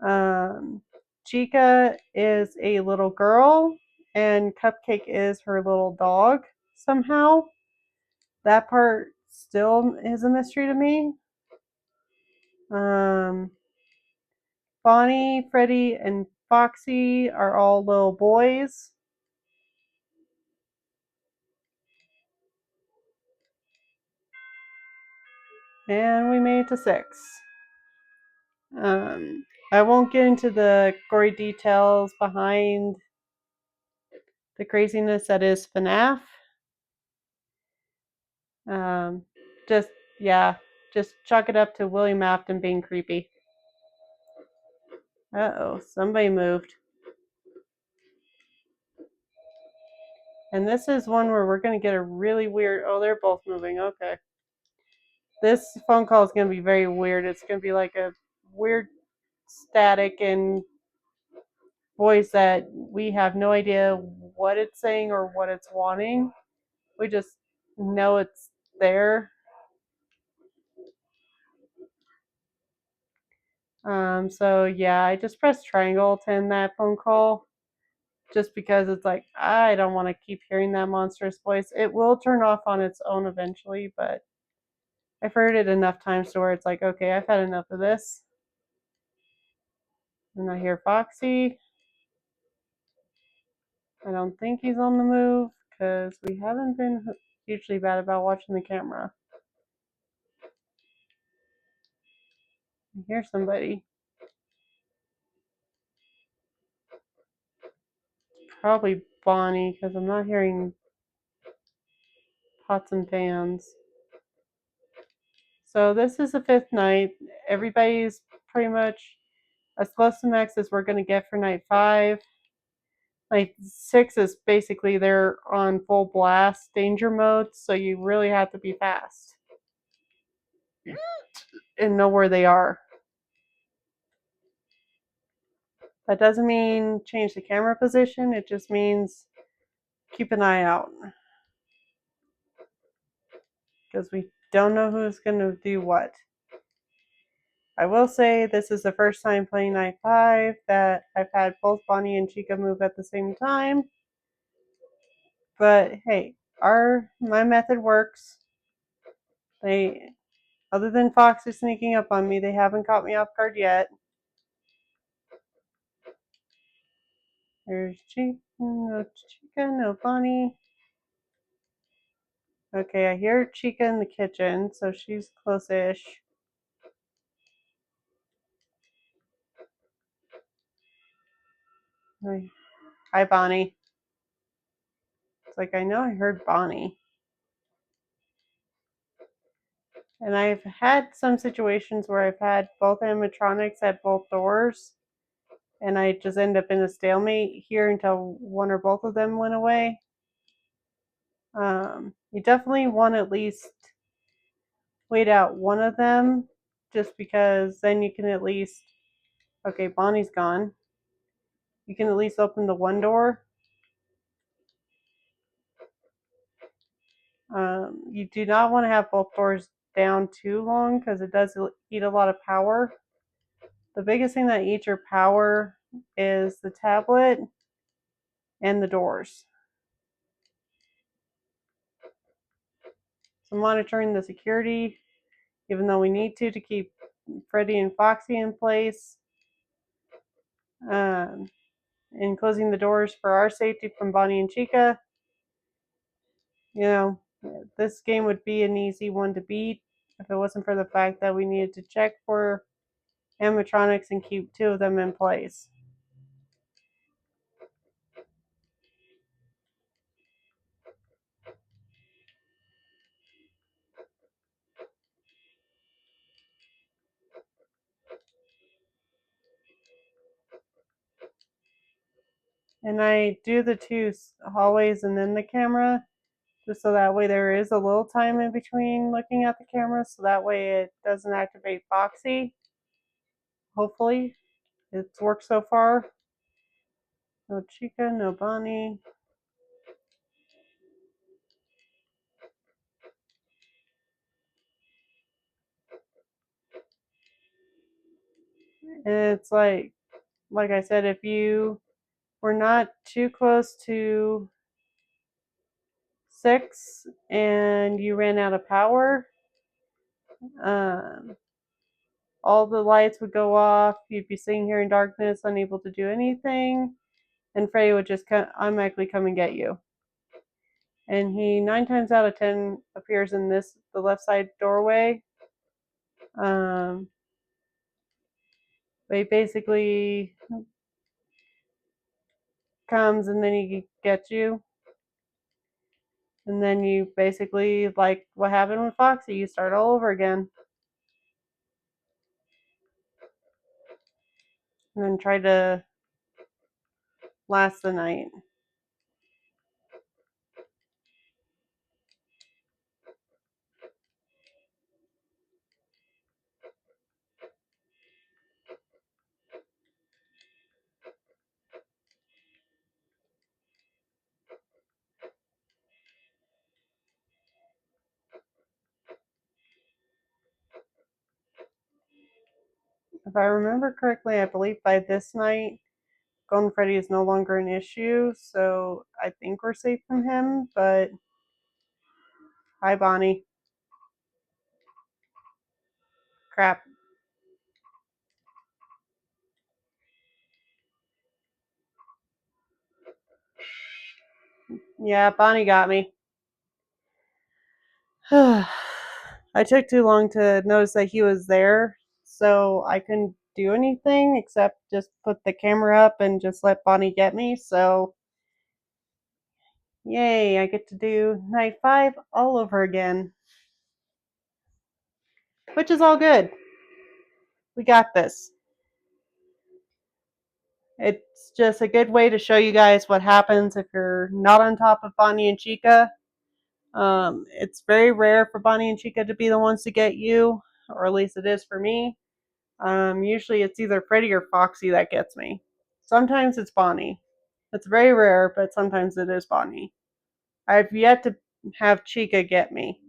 Um, Chica is a little girl, and Cupcake is her little dog somehow. That part still is a mystery to me. Um, Bonnie, Freddy, and Foxy are all little boys. And we made it to 6. I won't get into the gory details behind the craziness that is FNAF. Um, just, yeah, just chalk it up to William Afton being creepy. Uh-oh, somebody moved. And this is one where we're going to get a really weird... Oh, they're both moving. Okay. This phone call is going to be very weird. It's going to be like a weird static and voice that we have no idea what it's saying or what it's wanting. We just know it's there. So yeah, I just pressed triangle to end that phone call just because it's like I don't want to keep hearing that monstrous voice. It will turn off on its own eventually, but I've heard it enough times to where it's like, okay, I've had enough of this. And I hear Foxy. I don't think he's on the move because we haven't been hugely bad about watching the camera. I hear somebody. Probably Bonnie because I'm not hearing pots and pans. So this is the 5th night. Everybody's pretty much as close to max as we're going to get for night 5. Night 6 is basically they're on full blast danger mode, so you really have to be fast and know where they are. That doesn't mean change the camera position. It just means keep an eye out. Because we don't know who's going to do what. I will say this is the first time playing Night 5 that I've had both Bonnie and Chica move at the same time. But hey, my method works. Other than Foxy sneaking up on me, they haven't caught me off guard yet. There's Chica, no Bonnie. Okay, I hear Chica in the kitchen, so she's close-ish. Hi, Bonnie. It's like, I know I heard Bonnie. And I've had some situations where I've had both animatronics at both doors, and I just end up in a stalemate here until one or both of them went away. You definitely want to at least wait out one of them, just because then you can at least, okay, Bonnie's gone. You can at least open the one door. You do not want to have both doors down too long because it does eat a lot of power. The biggest thing that eats your power is the tablet and the doors. So monitoring the security, even though we need to keep Freddy and Foxy in place, and closing the doors for our safety from Bonnie and Chica. You know, this game would be an easy one to beat if it wasn't for the fact that we needed to check for animatronics and keep two of them in place. And I do the two hallways and then the camera, just so that way there is a little time in between looking at the camera, so that way it doesn't activate Foxy. Hopefully, it's worked so far. No Chica, no Bonnie. And it's like I said, if you were not too close to 6 and you ran out of power, um, all the lights would go off. You'd be sitting here in darkness, unable to do anything, and Freddy would just automatically come and get you. And he 9 times out of 10 appears in the left side doorway. But he basically comes and then he gets you. And then you basically, like what happened with Foxy, you start all over again. And then try to last the night. If I remember correctly, I believe by this night, Golden Freddy is no longer an issue, so I think we're safe from him, but hi, Bonnie. Crap. Yeah, Bonnie got me. I took too long to notice that he was there, so I couldn't do anything except just put the camera up and just let Bonnie get me, so yay, I get to do night 5 all over again. Which is all good. We got this. It's just a good way to show you guys what happens if you're not on top of Bonnie and Chica. It's very rare for Bonnie and Chica to be the ones to get you, or at least it is for me. Usually it's either Freddy or Foxy that gets me. Sometimes it's Bonnie. It's very rare, but sometimes it is Bonnie. I've yet to have Chica get me.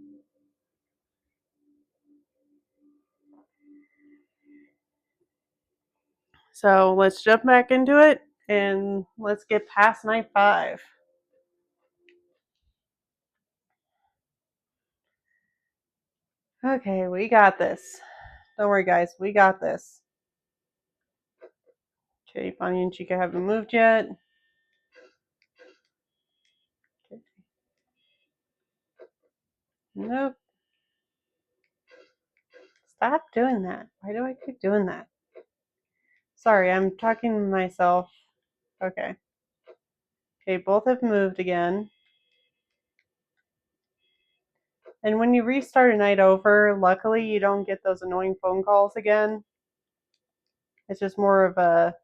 So let's jump back into it and let's get past night 5. Okay, we got this. Don't worry, guys, we got this. Okay, Bonnie and Chica haven't moved yet. Okay. Nope. Stop doing that. Why do I keep doing that? Sorry, I'm talking to myself. Okay. Okay, both have moved again. And when you restart a night over, luckily you don't get those annoying phone calls again. It's just more of a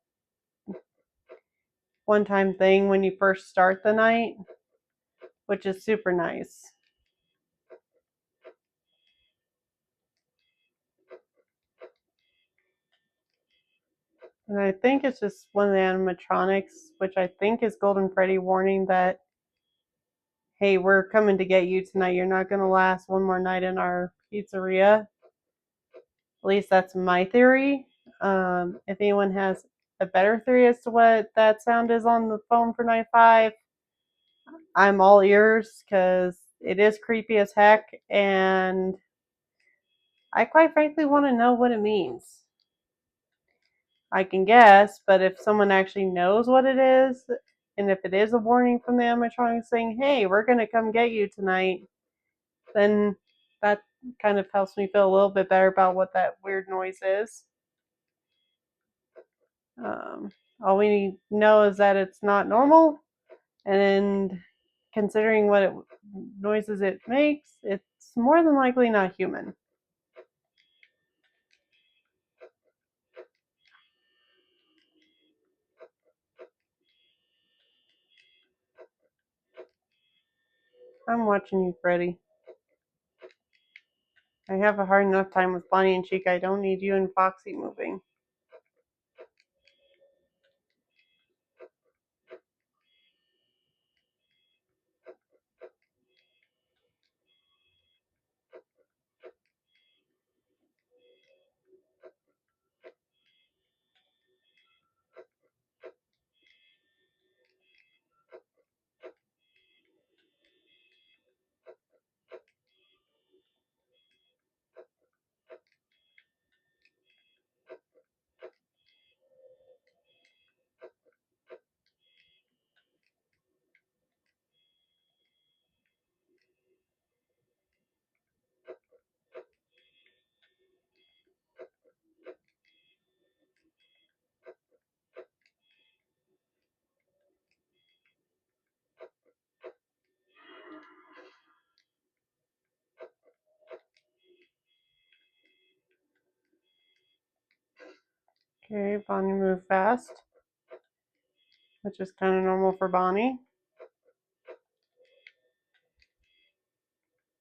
one-time thing when you first start the night, which is super nice. And I think it's just one of the animatronics, which I think is Golden Freddy warning that, hey, we're coming to get you tonight. You're not going to last one more night in our pizzeria. At least that's my theory. If anyone has a better theory as to what that sound is on the phone for night 5, I'm all ears because it is creepy as heck, and I quite frankly want to know what it means. I can guess, but if someone actually knows what it is, and if it is a warning from the animatronics saying, hey, we're going to come get you tonight, then that kind of helps me feel a little bit better about what that weird noise is. All we know is that it's not normal, and considering what noises it makes, it's more than likely not human. I'm watching you, Freddy. I have a hard enough time with Bonnie and Chica. I don't need you and Foxy moving. Okay, Bonnie moved fast, which is kind of normal for Bonnie.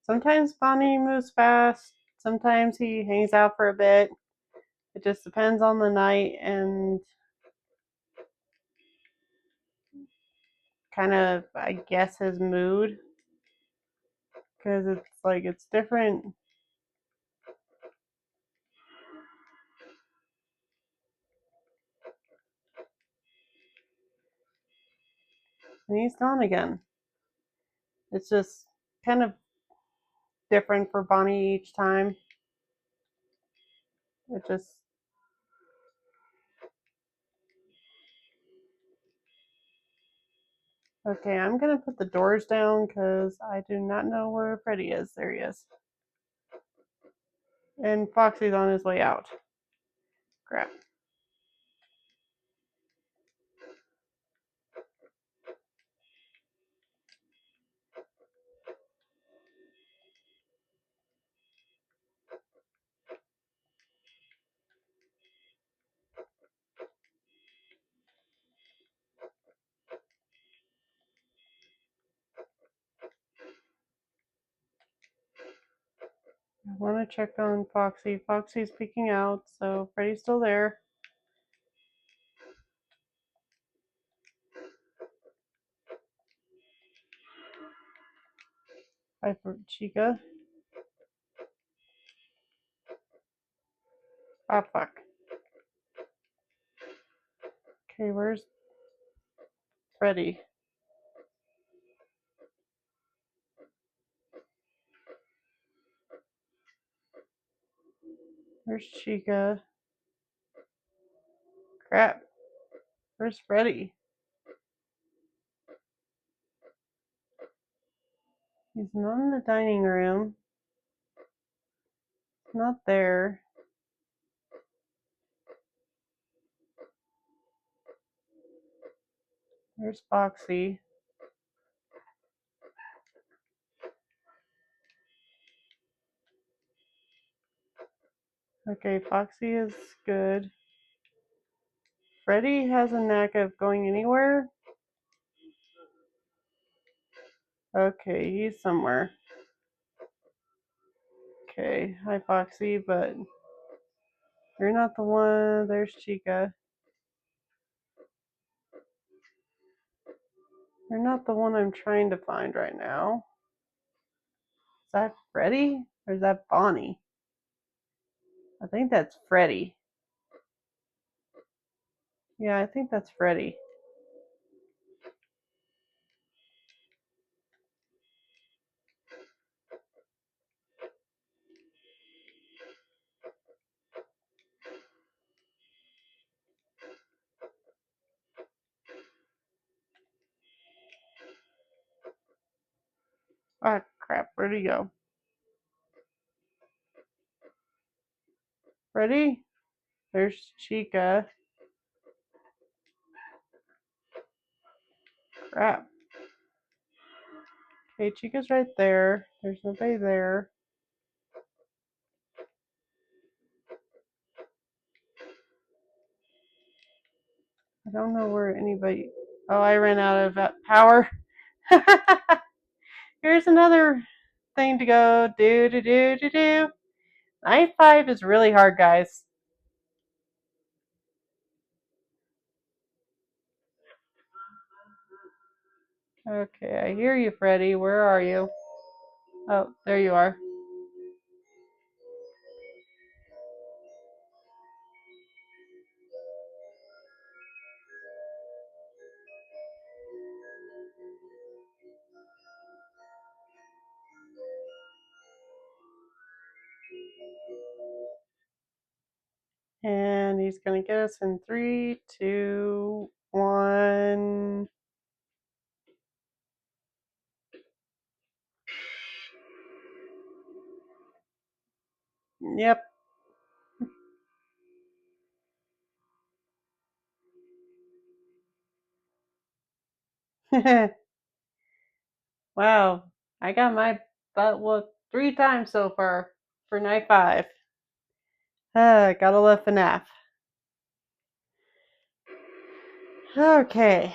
Sometimes Bonnie moves fast, sometimes he hangs out for a bit. It just depends on the night and kind of, I guess, his mood. Because it's like, it's different. And he's gone again. It's just kind of different for Bonnie each time. It just. Okay, I'm gonna put the doors down because I do not know where Freddy is. There he is. And Foxy's on his way out. Crap. I want to check on Foxy. Foxy's peeking out, so Freddy's still there. Hi, Chica. Ah, fuck. Okay, where's Freddy? Where's Chica? Crap. Where's Freddy? He's not in the dining room. He's not there. Where's Foxy? Okay, Foxy is good. Freddy has a knack of going anywhere. Okay, he's somewhere. Okay, hi Foxy, but you're not the one. There's Chica. You're not the one I'm trying to find right now. Is that Freddy? Or is that Bonnie? I think that's Freddy. Yeah, I think that's Freddy. Ah, crap. Where'd he go? Freddy? There's Chica. Crap. Okay, Chica's right there. There's nobody there. I don't know where anybody. Oh, I ran out of power. Here's another thing to go do. Night 5 is really hard, guys. Okay, I hear you, Freddy. Where are you? Oh, there you are. And he's going to get us in 3, 2, 1. Yep. Wow. I got my butt whooped 3 times so far for night 5. Gotta love FNAF. Okay.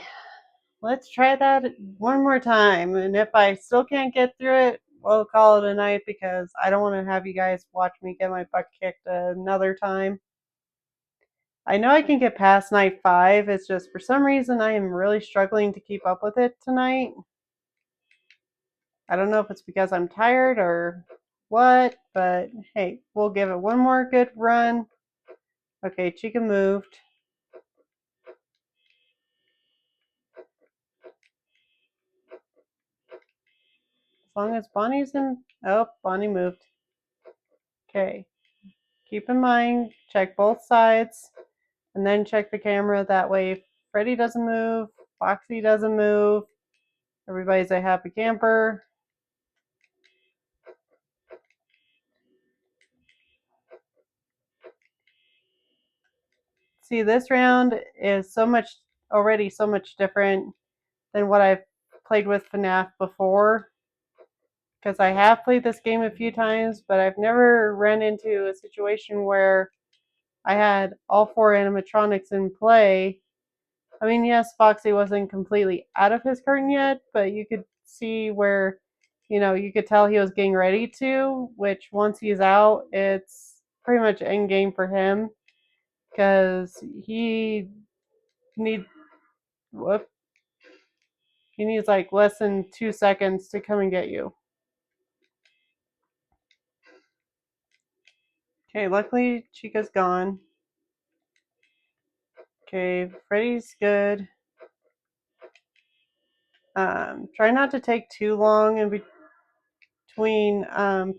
Let's try that one more time. And if I still can't get through it, we'll call it a night because I don't want to have you guys watch me get my butt kicked another time. I know I can get past night 5. It's just for some reason I am really struggling to keep up with it tonight. I don't know if it's because I'm tired or what, but hey, we'll give it one more good run. Okay, Chica moved. As long as Bonnie's in. Oh, Bonnie moved. Okay. Keep in mind, check both sides and then check the camera. That way, Freddy doesn't move, Foxy doesn't move, everybody's a happy camper. See, this round is already so much different than what I've played with FNAF before. Because I have played this game a few times, but I've never run into a situation where I had all 4 animatronics in play. I mean, yes, Foxy wasn't completely out of his curtain yet, but you could see where, you could tell he was getting ready to, which once he's out, it's pretty much end game for him because need whoop, he needs like less than 2 seconds to come and get you. Okay, luckily Chica's gone. Okay, Freddy's good. Try not to take too long in between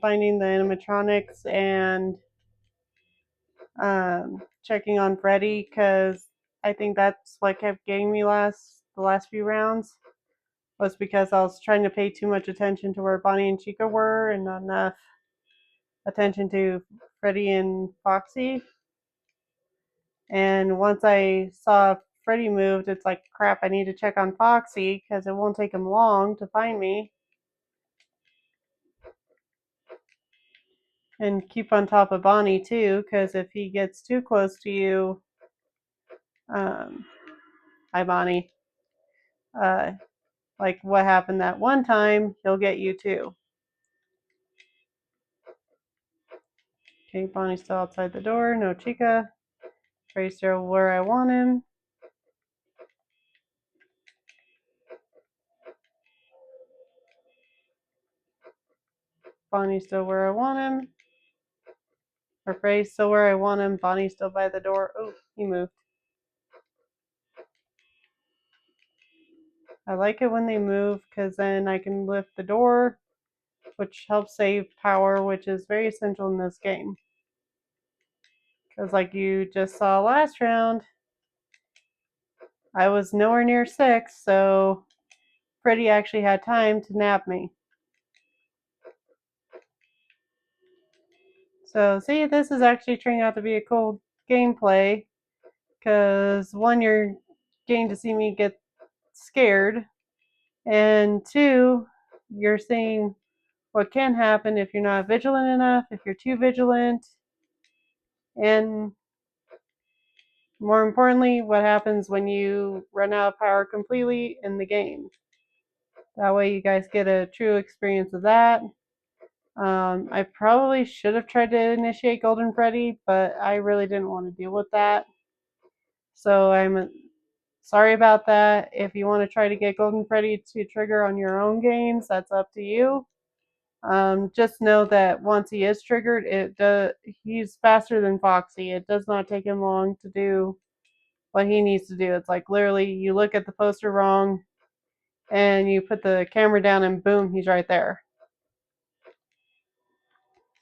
finding the animatronics and checking on Freddy, because I think that's what kept getting me the last few rounds, was because I was trying to pay too much attention to where Bonnie and Chica were and not enough attention to Freddy and Foxy. And once I saw Freddy moved, it's like, crap, I need to check on Foxy because it won't take him long to find me. And keep on top of Bonnie too, because if he gets too close to you, um, hi Bonnie, uh, like what happened that one time, he'll get you too. Okay, Bonnie's still outside the door, no Chica. Freddy's still where I want him. Bonnie's still where I want him. Or Freddy's still where I want him. Bonnie's still by the door. Oh, he moved. I like it when they move because then I can lift the door, which helps save power, which is very essential in this game. Because like you just saw last round, I was nowhere near 6, so Freddy actually had time to nab me. So see, this is actually turning out to be a cool gameplay, because one, you're getting to see me get scared, and two, you're seeing what can happen if you're not vigilant enough, if you're too vigilant, and more importantly, what happens when you run out of power completely in the game. That way you guys get a true experience of that. I probably should have tried to initiate Golden Freddy, but I really didn't want to deal with that. So I'm sorry about that. If you want to try to get Golden Freddy to trigger on your own games, that's up to you. Just know that once he is triggered, he's faster than Foxy. It does not take him long to do what he needs to do. It's like literally you look at the poster wrong and you put the camera down and boom, he's right there.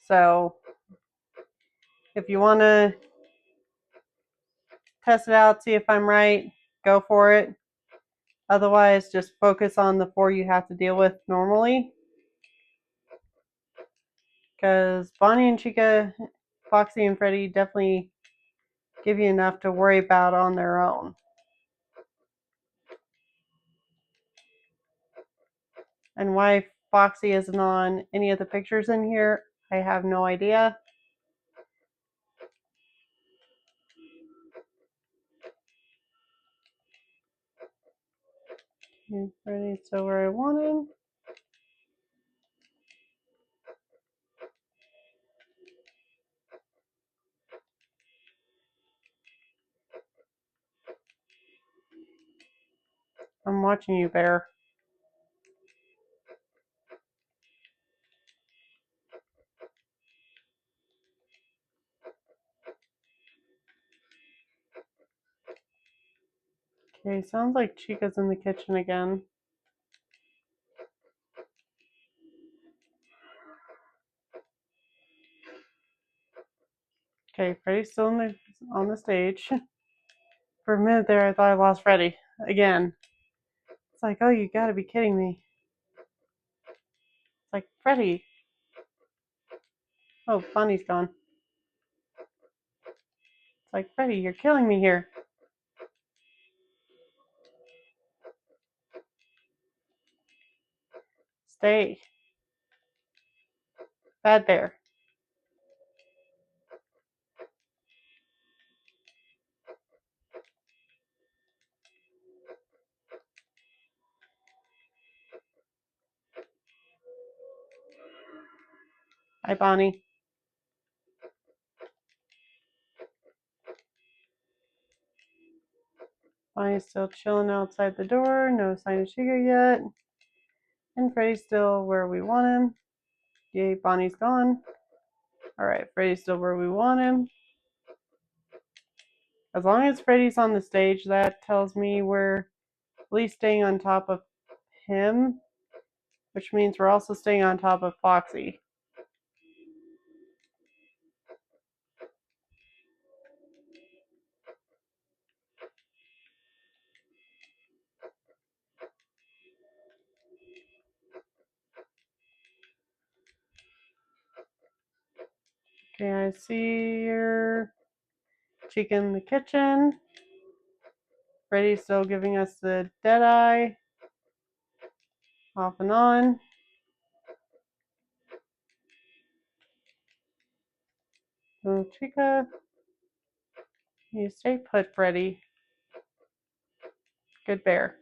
So if you want to test it out, see if I'm right, go for it. Otherwise, just focus on the 4 you have to deal with normally. Because Bonnie and Chica, Foxy and Freddy definitely give you enough to worry about on their own. And why Foxy isn't on any of the pictures in here, I have no idea. And Freddy's still where I want him. I'm watching you, Bear. Okay, sounds like Chica's in the kitchen again. Okay, Freddy's still on the stage. For a minute there, I thought I lost Freddy again. It's like, oh, you gotta be kidding me. It's like, Freddy. Oh, Bonnie's gone. It's like, Freddy, you're killing me here. Stay. Bad Bear. Hi, Bonnie. Bonnie's still chilling outside the door. No sign of Chica yet. And Freddy's still where we want him. Yay, Bonnie's gone. Alright, Freddy's still where we want him. As long as Freddy's on the stage, that tells me we're at least staying on top of him, which means we're also staying on top of Foxy. Okay, I see your chica in the kitchen. Freddy's still giving us the dead eye. Off and on. Oh, chica. You stay put, Freddy. Good bear.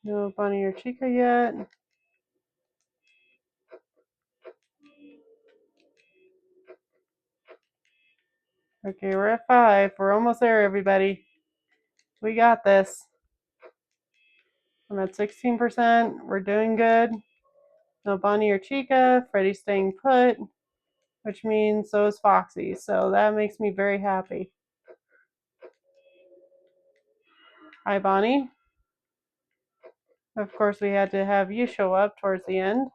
No Bunny or Chica yet. Okay, we're at 5. We're almost there, everybody. We got this. I'm at 16%. We're doing good. No Bunny or Chica. Freddy's staying put, which means so is Foxy. So that makes me very happy. Hi, Bonnie. Of course, we had to have you show up towards the end.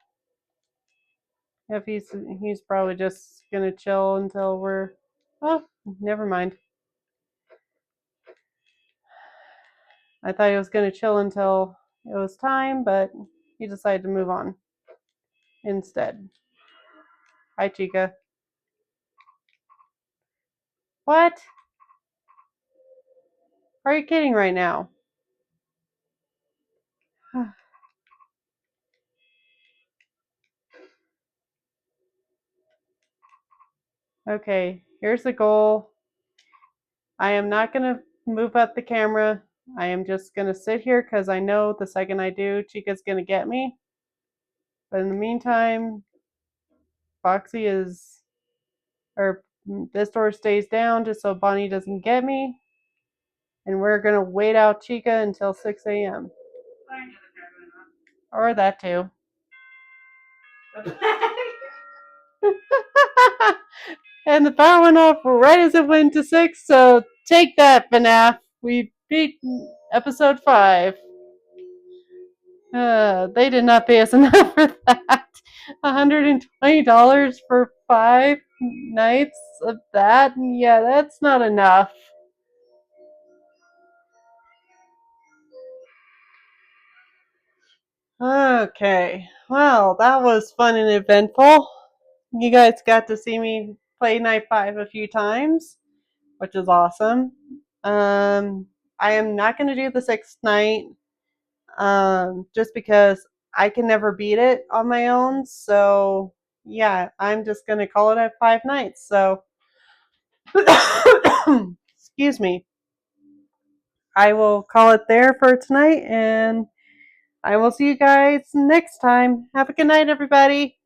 If he's probably just gonna chill until we're. Oh, never mind. I thought he was gonna chill until it was time, but he decided to move on instead. Hi, Chica. What? Are you kidding right now? Okay, here's the goal. I am not gonna move up the camera. I am just gonna sit here because I know the second I do, Chica's gonna get me. But in the meantime, Foxy is, or this door stays down just so Bonnie doesn't get me. And we're gonna wait out Chica until 6 a.m. Or that too. And the power went off right as it went to 6, so take that, FNAF. We beat episode 5. They did not pay us enough for that. $120 for 5 nights of that? Yeah, that's not enough. Okay, well, that was fun and eventful. You guys got to see me play Night 5 a few times, which is awesome. I am not going to do the 6th night just because I can never beat it on my own. So, yeah, I'm just going to call it at 5 nights. So, excuse me. I will call it there for tonight, and I will see you guys next time. Have a good night, everybody.